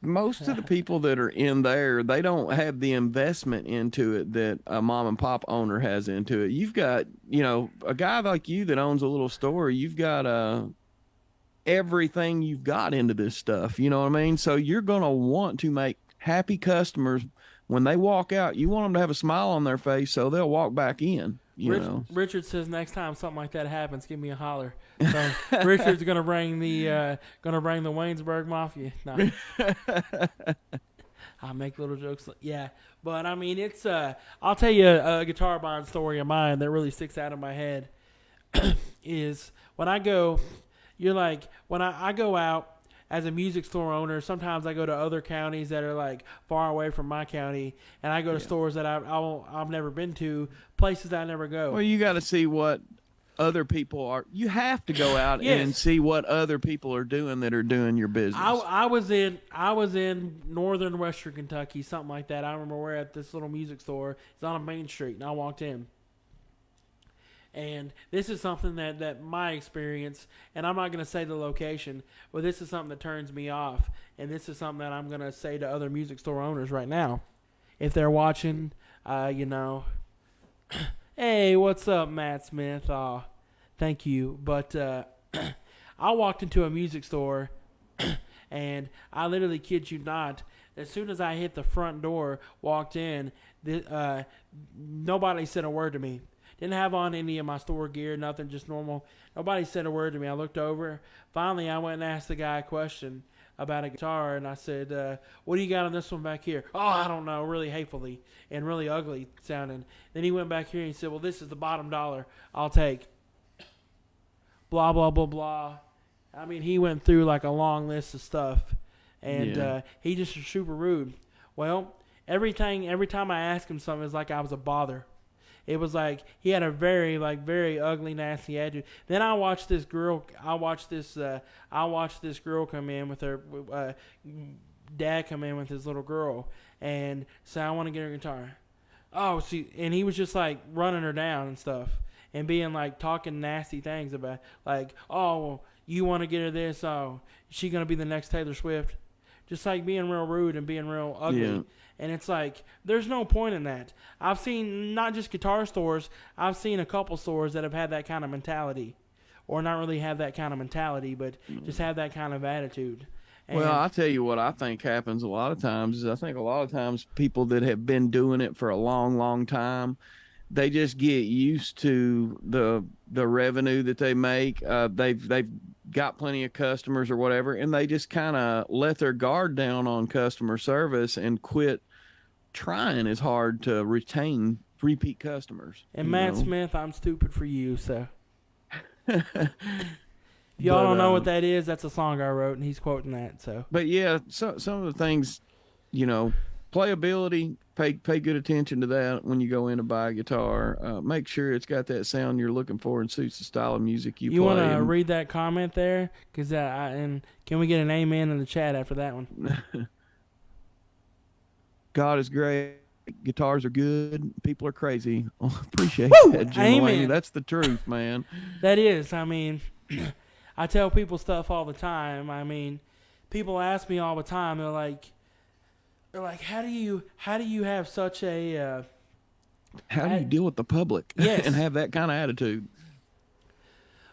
Most of the people that are in there, they don't have the investment into it that a mom and pop owner has into it. You've got, a guy like you that owns a little store. You've got everything you've got into this stuff. You know what I mean? So you're gonna want to make happy customers. When they walk out, you want them to have a smile on their face so they'll walk back in,
Richard says next time something like that happens, give me a holler. So Richard's going to bring the Waynesburg Mafia. No. I make little jokes. Yeah. But, I mean, it's I'll tell you a guitar buying story of mine that really sticks out in my head is when I go out, as a music store owner, sometimes I go to other counties that are like far away from my county, and I go to stores that I've never been to, places that I never go.
Well, you got to see what other people are. You have to go out and see what other people are doing that are doing your business.
I was in northern Western Kentucky, something like that. I remember we're at this little music store. It's on a main street, and I walked in. And this is something that my experience, and I'm not going to say the location, but this is something that turns me off. And this is something that I'm going to say to other music store owners right now. If they're watching, hey, what's up, Matt Smith? Thank you. But I walked into a music store, and I literally kid you not, as soon as I hit the front door, walked in, nobody said a word to me. Didn't have on any of my store gear, nothing, just normal. Nobody said a word to me. I looked over. Finally, I went and asked the guy a question about a guitar, and I said, what do you got on this one back here? Oh, I don't know, really hatefully and really ugly sounding. Then he went back here and he said, well, this is the bottom dollar I'll take. Blah, blah, blah, blah. I mean, he went through like a long list of stuff, and he just was super rude. Well, every time I asked him something, it was like I was a bother. It was like he had a very ugly, nasty attitude. Then I watched this girl. I watched this girl come in with her dad come in with his little girl and say, "I want to get her guitar." Oh, and he was just like running her down and stuff and being like talking nasty things about like, "Oh, well, you want to get her this, oh, is she going to be the next Taylor Swift? Just like being real rude and being real ugly.
Yeah.
And it's like, there's no point in that. I've seen not just guitar stores, I've seen a couple stores that have had that kind of mentality. Or not really have that kind of mentality, but just have that kind of attitude. And
Well, I'll tell you what I think happens a lot of times is I think a lot of times people that have been doing it for a long, long time, they just get used to the revenue that they make. They've got plenty of customers or whatever, and they just kind of let their guard down on customer service and quit trying as hard to retain repeat customers.
And Matt Smith, I'm stupid for you, so. If y'all don't know what that is, that's a song I wrote, and he's quoting that. So,
but yeah, some of the things, playability. Pay good attention to that when you go in to buy a guitar. Make sure it's got that sound you're looking for and suits the style of music you play.
You want to read that comment there? Because and can we get an amen in the chat after that one?
God is great. Guitars are good. People are crazy. Appreciate that, Jim
Amen.
Mulaney. That's the truth, man.
That is. I mean, I tell people stuff all the time. I mean, people ask me all the time. They're like, how do you have such a
how do you deal with the public
yes.
and have that kind of attitude?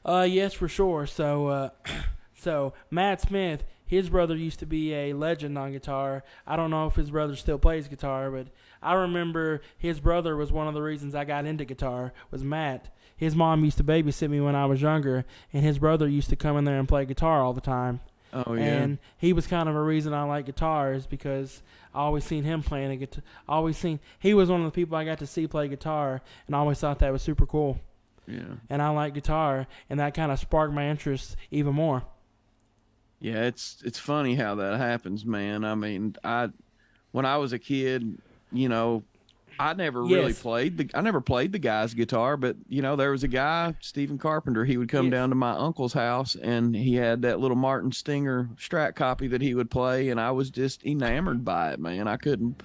Yes, for sure. So, so Matt Smith, his brother used to be a legend on guitar. I don't know if his brother still plays guitar, but I remember his brother was one of the reasons I got into guitar, was Matt. His mom used to babysit me when I was younger, and his brother used to come in there and play guitar all the time.
Oh, yeah.
And he was kind of a reason I like guitars, because I always seen him playing a guitar. He was one of the people I got to see play guitar, and I always thought that was super cool.
Yeah.
And I like guitar, and that kind of sparked my interest even more.
Yeah, it's funny how that happens, man. I mean, when I was a kid, I never really played I never played the guy's guitar, but there was a guy, Stephen Carpenter. He would come down to my uncle's house, and he had that little Martin Stinger Strat copy that he would play, and I was just enamored by it, man. I couldn't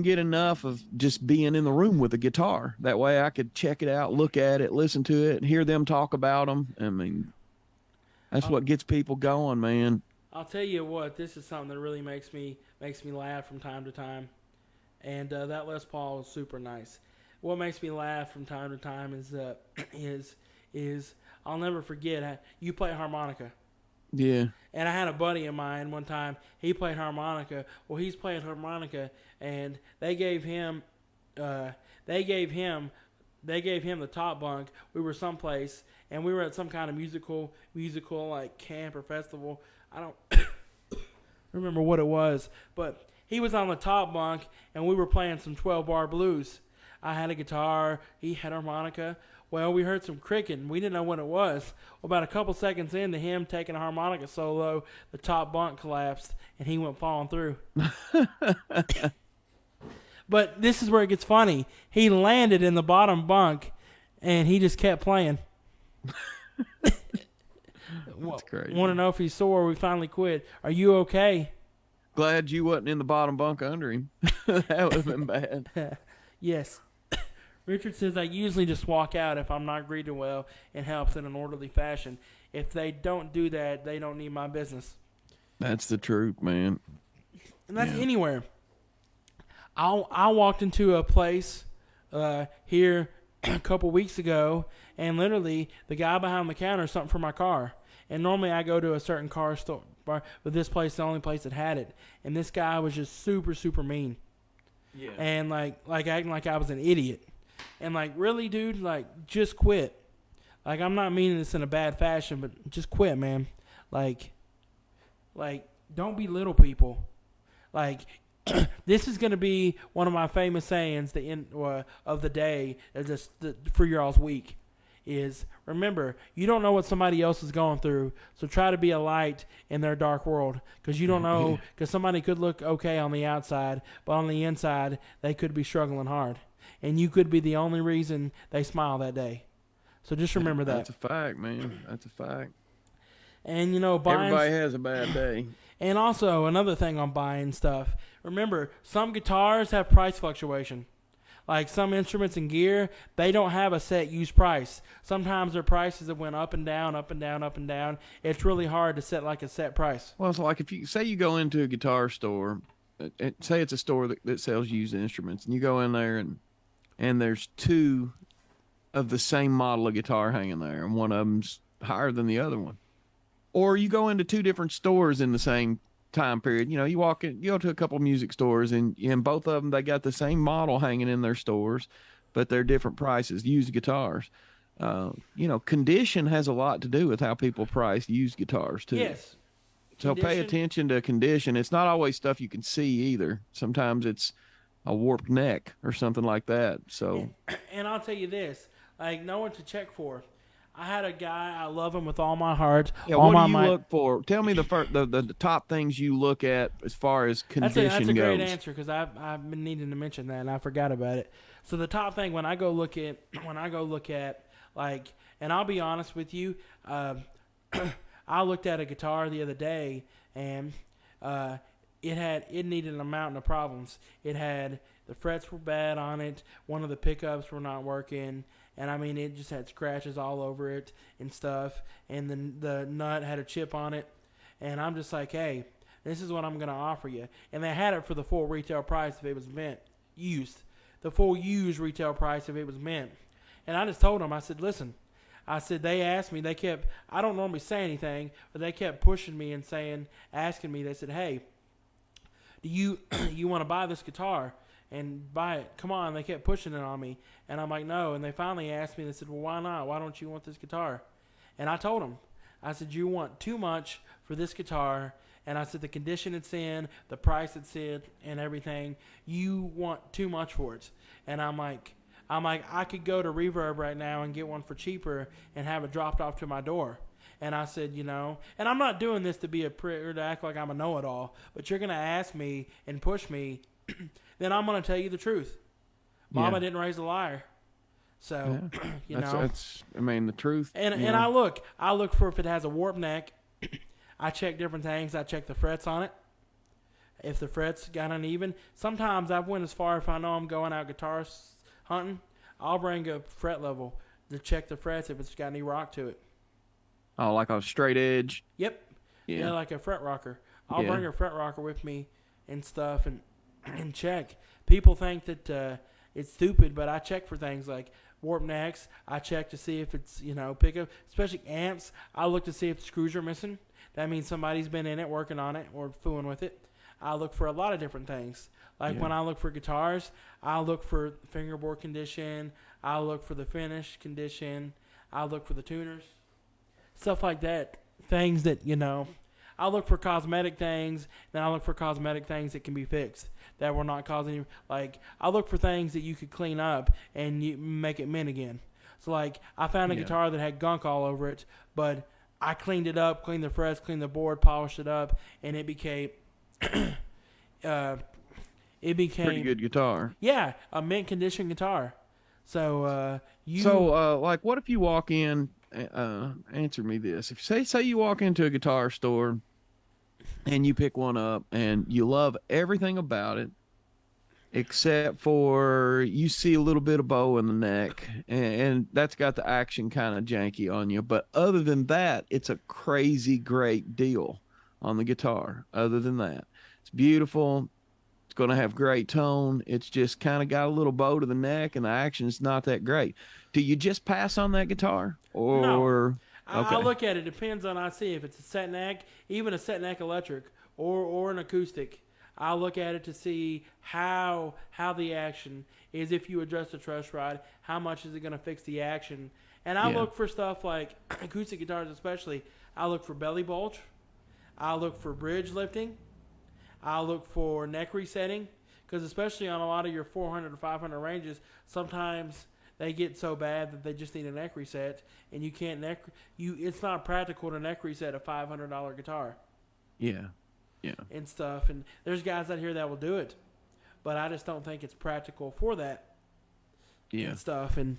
get enough of just being in the room with a guitar. That way, I could check it out, look at it, listen to it, and hear them talk about them. I mean, that's what gets people going, man.
I'll tell you what, this is something that really makes me laugh from time to time. And that Les Paul is super nice. What makes me laugh from time to time is I'll never forget, you play harmonica.
Yeah.
And I had a buddy of mine one time, he played harmonica. Well, he's playing harmonica, and they gave him the top bunk. We were someplace, and we were at some kind of musical like camp or festival. I don't remember what it was, but he was on the top bunk, and we were playing some 12-bar blues. I had a guitar. He had harmonica. Well, we heard some cricking. We didn't know what it was. Well, about a couple seconds into him taking a harmonica solo, the top bunk collapsed, and he went falling through. But this is where it gets funny. He landed in the bottom bunk, and he just kept playing.
That's crazy.
Want to know if he's sore? We finally quit. Are you okay?
Glad you wasn't in the bottom bunk under him. That would have been bad.
Yes. Richard says, I usually just walk out if I'm not greeted well and helps in an orderly fashion. If they don't do that, they don't need my business.
That's the truth, man.
And that's anywhere. I walked into a place here a couple weeks ago, and literally the guy behind the counter something for my car. And normally I go to a certain car store, but this place is the only place that had it. And this guy was just super, super mean. Yeah. And like acting like I was an idiot. And like, really, dude, like, just quit. Like, I'm not meaning this in a bad fashion, but just quit, man. Like, don't belittle people. Like, this is going to be one of my famous sayings of the day, for y'all's week, is remember, you don't know what somebody else is going through, so try to be a light in their dark world, because you don't know, because somebody could look okay on the outside, but on the inside, they could be struggling hard, and you could be the only reason they smile that day. So just remember that.
That's a fact, man. That's a fact.
And, everybody
has a bad day.
And also, another thing on buying stuff, remember, some guitars have price fluctuation. Like some instruments and gear, they don't have a set used price. Sometimes their prices have went up and down, up and down, up and down. It's really hard to set like a set price.
Well, it's like if you say you go into a guitar store, say it's a store that sells used instruments, and you go in there and there's two of the same model of guitar hanging there, and one of them's higher than the other one. Or you go into two different stores in the same time period. You know, you go to a couple of music stores, and both of them, they got the same model hanging in their stores, but they're different prices, used guitars. Condition has a lot to do with how people price used guitars too.
Yes.
So pay attention to condition. It's not always stuff you can see either. Sometimes it's a warped neck or something like that. So,
and I'll tell you this, like, know what to check for. I had a guy, I love him with all my heart.
Yeah, what do you look for? Tell me the top things you look at as far as condition goes.
That's a great answer, because I've been needing to mention that and I forgot about it. So the top thing when I go look at like, and I'll be honest with you, I looked at a guitar the other day, and it needed a mountain of problems. It had, the frets were bad on it. One of the pickups were not working. And I mean, it just had scratches all over it and stuff. And the nut had a chip on it. And I'm just like, hey, this is what I'm going to offer you. And they had it for the full retail price if it was used. The full used retail price if it was mint. And I just told them, I said, listen, they asked me, I don't normally say anything, but they kept pushing me and asking me, they said, hey, do you want to buy this guitar and buy it? Come on. They kept pushing it on me. And I'm like, no. And they finally asked me, they said, well, why not? Why don't you want this guitar? And I told them, I said, you want too much for this guitar. And I said, the condition it's in, the price it's in, and everything, you want too much for it. And I'm like, I could go to Reverb right now and get one for cheaper and have it dropped off to my door. And I said, and I'm not doing this to be to act like I'm a know-it-all, but you're going to ask me and push me, then I'm going to tell you the truth. Mama didn't raise a liar. So,
that's the truth.
And I look for if it has a warp neck. I check different things. I check the frets on it. If the frets got uneven, sometimes I've went as far, if I know I'm going out guitar hunting, I'll bring a fret level to check the frets if it's got any rock to it.
Oh, like a straight edge?
Yep. Yeah, like a fret rocker. I'll bring a fret rocker with me and stuff and check. People think that it's stupid, but I check for things like warp necks. I check to see if it's, pickup, especially amps. I look to see if the screws are missing. That means somebody's been in it, working on it, or fooling with it. I look for a lot of different things. Like when I look for guitars, I look for fingerboard condition. I look for the finish condition. I look for the tuners. Stuff like that. Things that, I look for cosmetic things. Then I look for cosmetic things that can be fixed, that will not cause any, like, I look for things that you could clean up and you make it mint again. So, like, I found a guitar that had gunk all over it, but I cleaned it up, cleaned the frets, cleaned the board, polished it up, and it became
pretty good guitar.
Yeah, a mint condition guitar. So
like, what if you walk in? Answer me this: if say you walk into a guitar store and you pick one up and you love everything about it, except for you see a little bit of bow in the neck, and that's got the action kind of janky on you. But other than that, it's a crazy great deal on the guitar. Other than that, it's beautiful. It's going to have great tone. It's just kind of got a little bow to the neck, and the action's not that great. Do you just pass on that guitar? Or
no. I look at it. Depends on, I see if it's a set neck, even a set neck electric, or an acoustic. I look at it to see how the action is. If you adjust the truss rod, how much is it going to fix the action? And I look for stuff like acoustic guitars especially. I look for belly bulge. I look for bridge lifting. I look for neck resetting, because especially on a lot of your 400 to 500 ranges, sometimes they get so bad that they just need a neck reset, and you can't it's not practical to neck reset a $500 guitar.
Yeah.
And stuff, and there's guys out here that will do it, but I just don't think it's practical for that.
Yeah.
And stuff, and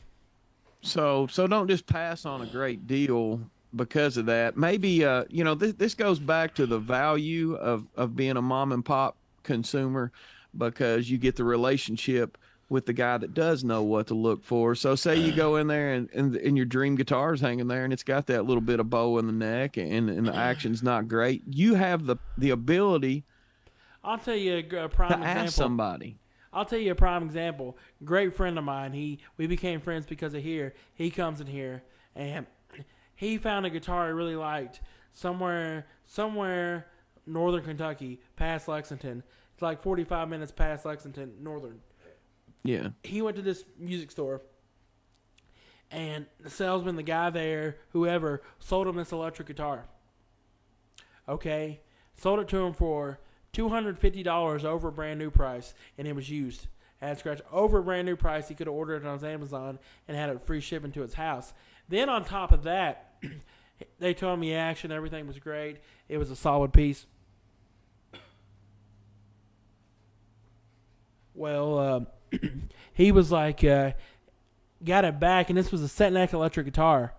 so don't just pass on a great deal because of that. Maybe this goes back to the value of being a mom and pop consumer, because you get the relationship with the guy that does know what to look for. So say you go in there and your dream guitar's hanging there and it's got that little bit of bow in the neck and the action's not great. You have the ability
I'll tell you a
to
prime
ask
example.
somebody.
I'll tell you a prime example. Great friend of mine. We became friends because of here. He comes in here and he found a guitar he really liked somewhere northern Kentucky, past Lexington. It's like 45 minutes past Lexington, northern.
Yeah.
He went to this music store, and the salesman, the guy there, whoever, sold him this electric guitar. Okay? Sold it to him for $250 over a brand new price, and it was used. Had scratch over a brand new price. He could have ordered it on his Amazon and had it free shipping to his house. Then on top of that, they told me action, everything was great. It was a solid piece. Well, he was like, got it back, and this was a set neck electric guitar.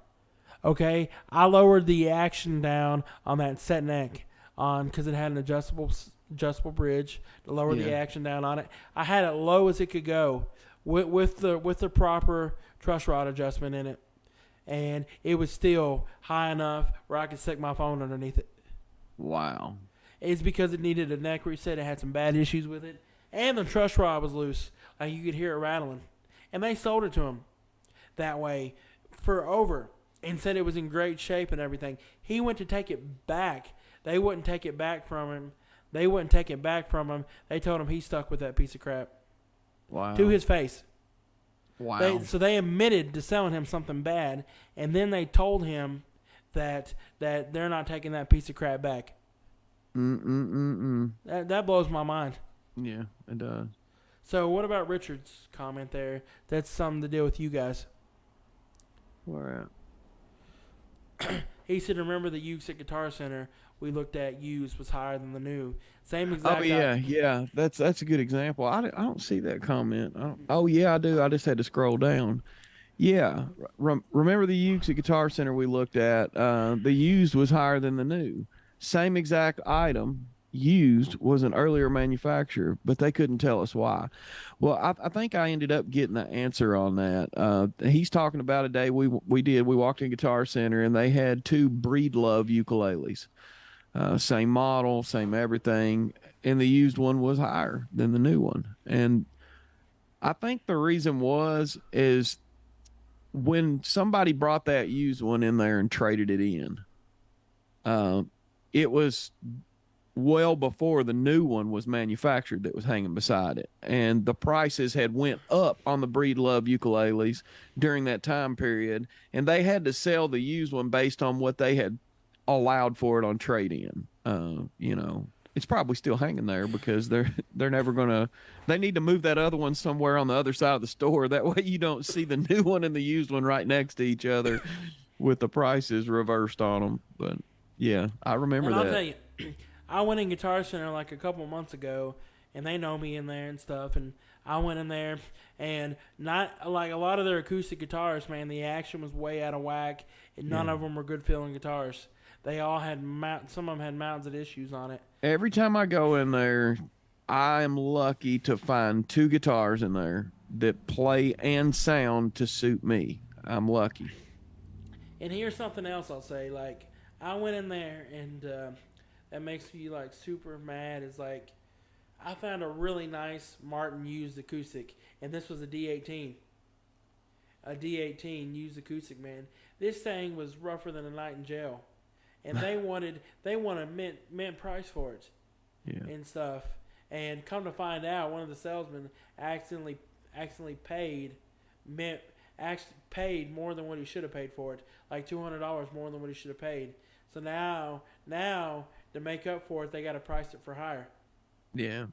Okay, I lowered the action down on that set neck because it had an adjustable bridge to lower the action down on it. I had it low as it could go with the proper truss rod adjustment in it, and it was still high enough where I could stick my phone underneath it.
Wow.
It's because it needed a neck reset. It had some bad issues with it, and the truss rod was loose. Like you could hear it rattling. And they sold it to him that way for over and said it was in great shape and everything. He went to take it back. They wouldn't take it back from him. They told him he stuck with that piece of crap.
Wow.
To his face.
Wow.
So they admitted to selling him something bad, and then they told him that they're not taking that piece of crap back. That blows my mind.
Yeah, it does.
So what about Richard's comment there? That's something to deal with you guys.
Where at?
He said, remember the used at Guitar Center we looked at used was higher than the new. Same exact.
Oh yeah. That's a good example. I don't see that comment. Oh yeah, I do. I just had to scroll down. Yeah, remember the used at Guitar Center we looked at? The used was higher than the new. Same exact item. Used was an earlier manufacturer, but they couldn't tell us why. Well, I think I ended up getting the answer on that. He's talking about a day we walked in Guitar Center and they had two Breedlove ukuleles, same model, same everything, and the used one was higher than the new one. And I think the reason is when somebody brought that used one in there and traded it in, it was well before the new one was manufactured that was hanging beside it. And the prices had went up on the Breedlove ukuleles during that time period. And they had to sell the used one based on what they had allowed for it on trade-in. It's probably still hanging there because they're never going to, they need to move that other one somewhere on the other side of the store. That way you don't see the new one and the used one right next to each other with the prices reversed on them. But yeah, I remember that.
I'll tell you, I went in Guitar Center like a couple months ago, and they know me in there and stuff. And I went in there, and not like a lot of their acoustic guitars, man, the action was way out of whack, and none of them were good feeling guitars. They all had some of them had mountains of issues on it.
Every time I go in there, I am lucky to find two guitars in there that play and sound to suit me. I'm lucky.
And here's something else I'll say. Like, I went in there, and that makes me like super mad is like I found a really nice Martin used acoustic, and this was a D18 used acoustic, man. This thing was rougher than a night in jail, and they wanted mint price for it, and stuff. And come to find out, one of the salesmen accidentally paid more than what he should have paid for it, like $200 more than what he should have paid. So now to make up for it, they got to price it for higher. Yeah.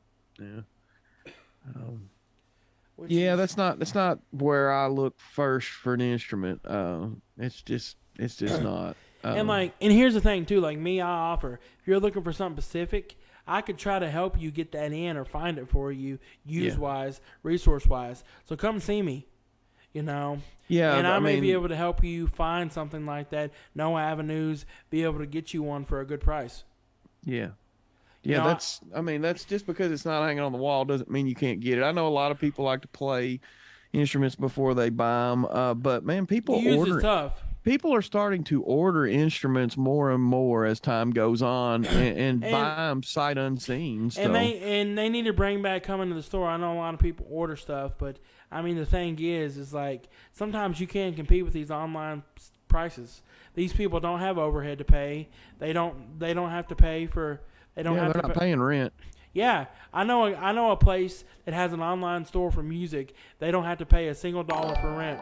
That's
not where I look first for an instrument. It's just not.
And here's the thing too. Like me, I offer if you're looking for something specific, I could try to help you get that in or find it for you, use wise, resource wise. So come see me.
Yeah,
and I may be able to help you find something like that. No avenues, be able to get you one for a good price.
Yeah. Yeah,
Now,
that's just because it's not hanging on the wall doesn't mean you can't get it. I know a lot of people like to play instruments before they buy them, but man,
use is tough.
people are starting to order instruments more and more as time goes on and
And
buy them sight unseen. So
they need to bring back coming to the store. I know a lot of people order stuff, but I mean the thing is like sometimes you can't compete with these online prices. These people don't have overhead to pay. They don't have to pay for. They don't have
they're
to
not paying rent.
Yeah, I know a place that has an online store for music. They don't have to pay a single dollar for rent.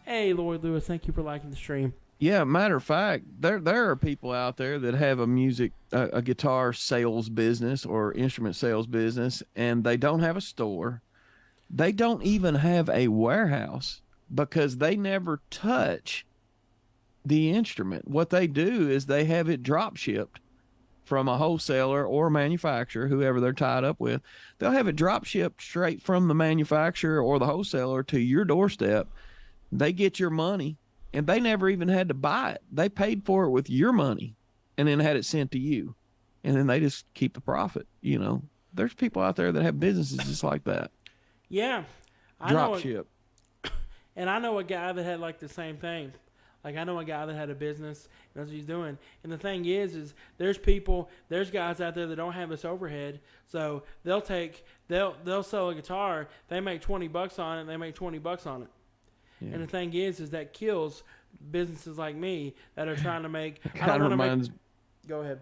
Hey, Lloyd Lewis, thank you for liking the stream.
Yeah, matter of fact, there are people out there that have a guitar sales business or instrument sales business, and they don't have a store. They don't even have a warehouse because they never touch the instrument. What they do is they have it drop shipped from a wholesaler or a manufacturer, whoever they're tied up with. They'll have it drop shipped straight from the manufacturer or the wholesaler to your doorstep. They get your money, and they never even had to buy it. They paid for it with your money and then had it sent to you. And then they just keep the profit. There's people out there that have businesses just like that.
Yeah.
Drop ship.
And I know a guy that had like the same thing. Like I know a guy that had a business, and that's what he's doing. And the thing is there's guys out there that don't have this overhead, so they'll sell a guitar, they make $20 on it, and they make $20 on it. Yeah. And the thing is that kills businesses like me that are trying to make. Go ahead.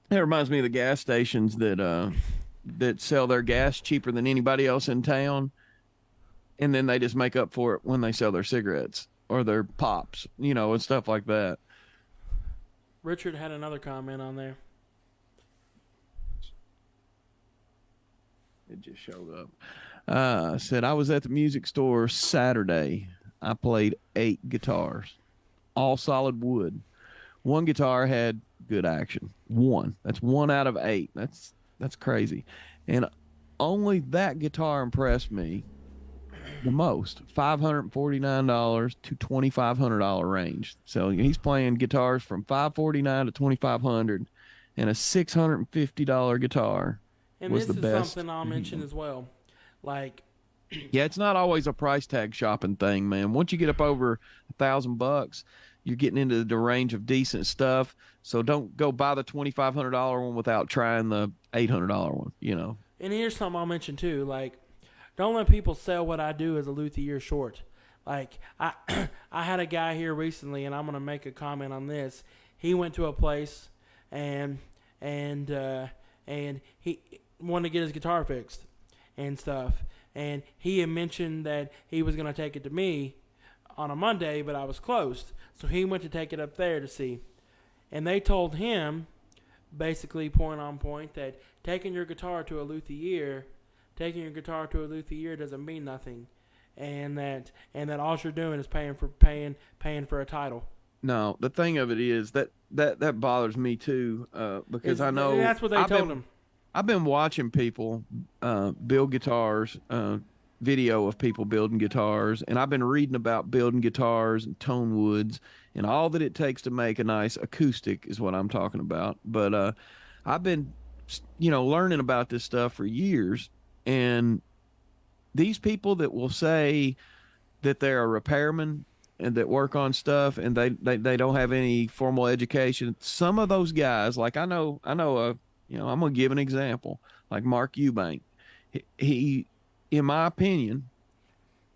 It reminds me of the gas stations that sell their gas cheaper than anybody else in town, and then they just make up for it when they sell their cigarettes or their pops, and stuff like that.
Richard had another comment on there.
It just showed up. Said, I was at the music store Saturday. I played 8 guitars, all solid wood. One guitar had good action. One. That's 1 out of 8. That's crazy. And only that guitar impressed me the most. $549 to $2,500 range. So he's playing guitars from $549 to $2,500, and a $650 guitar was the best.
And this is something I'll mention as well. Like,
yeah, it's not always a price tag shopping thing, man. Once you get up over $1,000, you're getting into the range of decent stuff. So don't go buy the $2,500 one without trying the $800 one.
And here's something I'll mention too. Like, don't let people sell what I do as a luthier short. Like, I had a guy here recently, and I'm gonna make a comment on this. He went to a place, and he wanted to get his guitar fixed and stuff. And he had mentioned that he was going to take it to me on a Monday, but I was closed. So he went to take it up there to see. And they told him, basically point on point, that taking your guitar to a luthier doesn't mean nothing. And that all you're doing is paying for a title.
No, the thing of it is that bothers me too, because I know
that's what they told him.
I've been watching people build guitars, video of people building guitars, and I've been reading about building guitars and tone woods and all that it takes to make a nice acoustic is what I'm talking about. But I've been, learning about this stuff for years, and these people that will say that they're a repairman and that work on stuff and they don't have any formal education. Some of those guys, like I know I'm going to give an example, like Mark Eubank. He, in my opinion,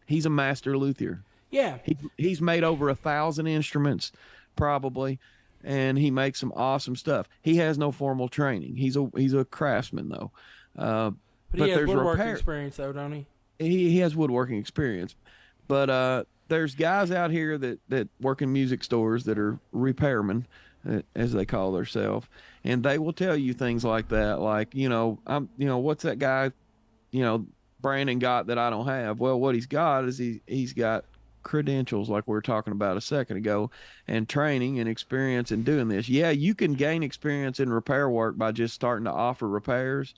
he's a master luthier.
Yeah.
He's made over 1,000 instruments probably, and he makes some awesome stuff. He has no formal training. He's a craftsman though.
But he has woodworking experience though, don't he?
He has woodworking experience. But there's guys out here that work in music stores that are repairmen, as they call themselves, and they will tell you things like that, like, what's that guy, Brandon got that I don't have? Well, what he's got is he's got credentials, like we were talking about a second ago, and training and experience in doing this. Yeah, you can gain experience in repair work by just starting to offer repairs,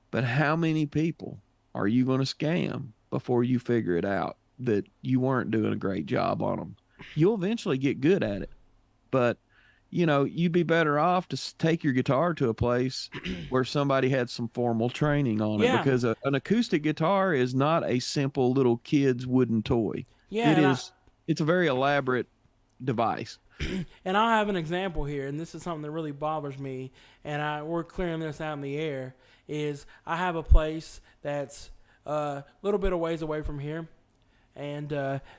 but how many people are you going to scam before you figure it out that you weren't doing a great job on them? You'll eventually get good at it, but you'd be better off to take your guitar to a place where somebody had some formal training on it,
Yeah,
because an acoustic guitar is not a simple little kid's wooden toy.
yeah,
It is, it's a very elaborate device.
and I have an example here, and this is something that really bothers me, and we're clearing this out in the air. Is I have a place that's a little bit of ways away from here, and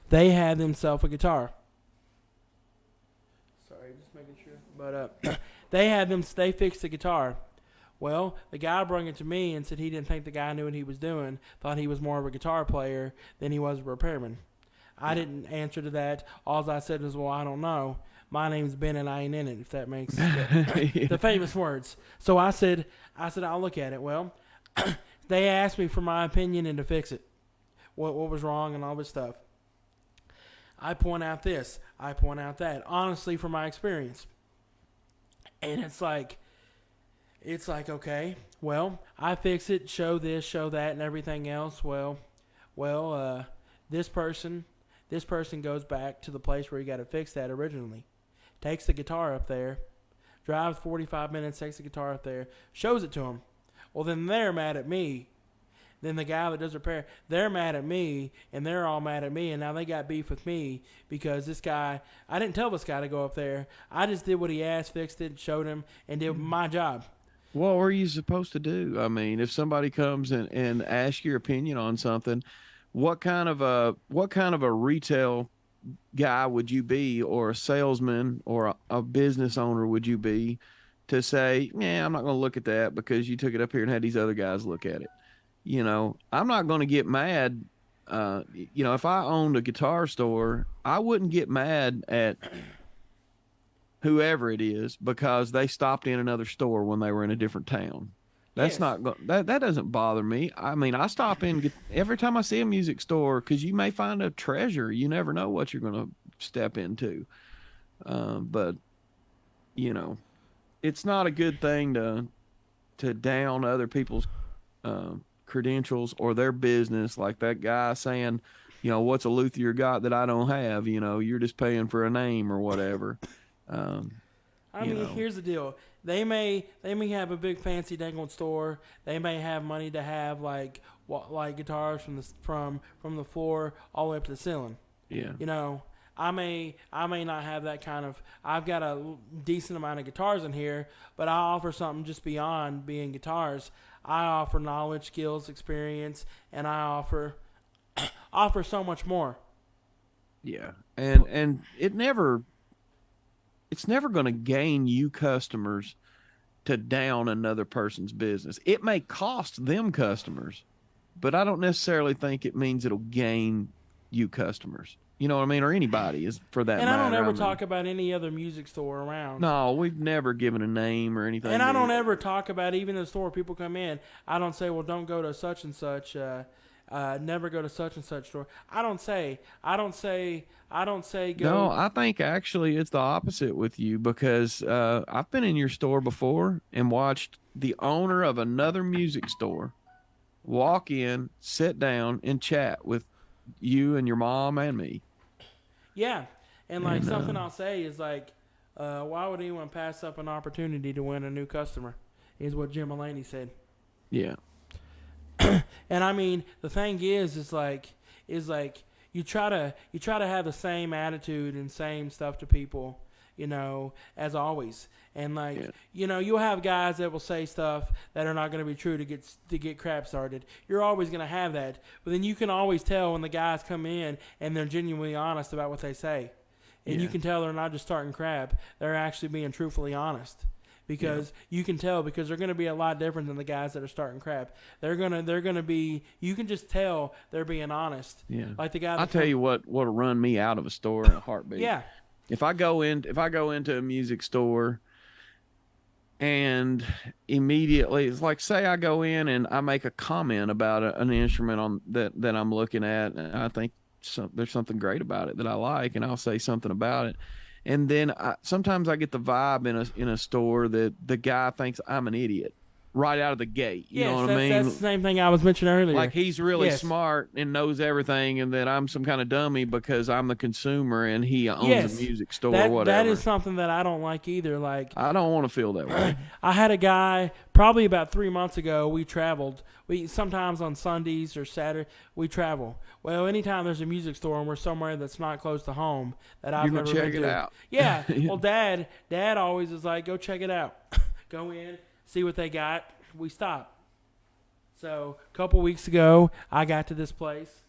they had themselves a guitar. Sorry, just making sure. But they fixed the guitar. Well, the guy brought it to me and said he didn't think the guy knew what he was doing. Thought he was more of a guitar player than he was a repairman. I didn't answer to that. All I said was, "Well, I don't know. My name's Ben and I ain't in it." If that makes the famous words. So I said, I'll look at it. Well, they asked me for my opinion and to fix it. What was wrong and all this stuff. I point out this. I point out that. Honestly, from my experience. And it's like, okay, well, I fix it, show this, show that, and everything else. Well, this person goes back to the place where he got it fixed at originally. Takes the guitar up there, drives 45 minutes, takes the guitar up there, shows it to him. Well, then they're mad at me. Then the guy that does repair, they're mad at me, and they're all mad at me, and now they got beef with me because this guy, I didn't tell this guy to go up there. I just did what he asked, fixed it, showed him, and did my job.
What were you supposed to do? I mean, if somebody comes and asks your opinion on something, what kind of a retail guy would you be, or a salesman, or a business owner would you be, to say, yeah, I'm not going to look at that because you took it up here and had these other guys look at it? I'm not going to get mad. If I owned a guitar store, I wouldn't get mad at whoever it is because they stopped in another store when they were in a different town. That's
Yes.
that doesn't bother me. I mean, I stop in every time I see a music store, because you may find a treasure. You never know what you're going to step into. But it's not a good thing to down other people's credentials or their business, like that guy saying, what's a luthier got that I don't have? You're just paying for a name or whatever.
I mean, here's the deal. They may have a big fancy dangling store. They may have money to have like guitars from the floor all the way up to the ceiling.
Yeah.
I may not have that kind of. I've got a decent amount of guitars in here, but I offer something just beyond being guitars. I offer knowledge, skills, experience, and I offer so much more.
Yeah. And it's never going to gain you customers to down another person's business. It may cost them customers, but I don't necessarily think it means it'll gain you customers. You know what I mean? Or anybody, is for that matter.
And I don't ever talk about any other music store around.
No, we've never given a name or anything.
And I don't ever talk about, even the store people come in, I don't say, well, don't go to such and such, never go to such and such store. I don't say go.
No, I think actually it's the opposite with you, because I've been in your store before and watched the owner of another music store walk in, sit down, and chat with you and your mom and me.
Yeah, and something I'll say is like, why would anyone pass up an opportunity to win a new customer? Is what Jim Mulaney said.
Yeah.
And I mean, the thing is like you try to have the same attitude and same stuff to people, as always. And you'll have guys that will say stuff that are not going to be true to get crap started. You're always going to have that. But then you can always tell when the guys come in and they're genuinely honest about what they say. And you can tell they're not just starting crap. They're actually being truthfully honest. Because you can tell, because they're going to be a lot different than the guys that are starting crap. They're gonna be. You can just tell they're being honest.
Yeah.
Like the guy.
I'll tell you what'll run me out of a store in a heartbeat.
Yeah.
If I go into a music store and immediately, it's like, say I go in and I make a comment about an instrument on that I'm looking at, and I think there's something great about it that I like, and I'll say something about it. And then sometimes I get the vibe in a store that the guy thinks I'm an idiot. right out of the gate. You know what I
that's
mean?
the same thing I was mentioning earlier.
Like he's really
Yes.
smart and knows everything, and that I'm some kind of dummy because I'm the consumer and he owns
Yes.
a music store
that,
or whatever.
That is something that I don't like either. Like,
I don't want to feel that way.
I had a guy probably about 3 months ago. We traveled. We sometimes on Sundays or Saturday we travel. Well, anytime there's a music store and we're somewhere that's not close to home that I've
You're
never
gonna
been
check it
to.
out.
Yeah. Well, Dad always is like, go check it out. Go in, see what they got. We stop. So a couple weeks ago, I got to this place,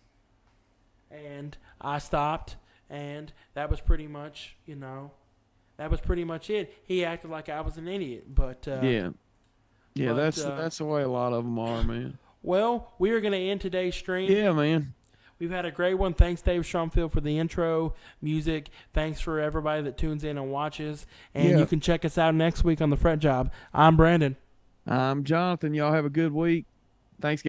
and I stopped, and that was pretty much, that was pretty much it. He acted like I was an idiot, but
Yeah,
but,
that's the way a lot of them are, man.
well, we are going to end today's stream.
Yeah, man.
We've had a great one. Thanks, Dave Schumfield, for the intro music. Thanks for everybody that tunes in and watches. And you can check us out next week on the Fret Job. I'm Brandon.
I'm Jonathan. Y'all have a good week. Thanks.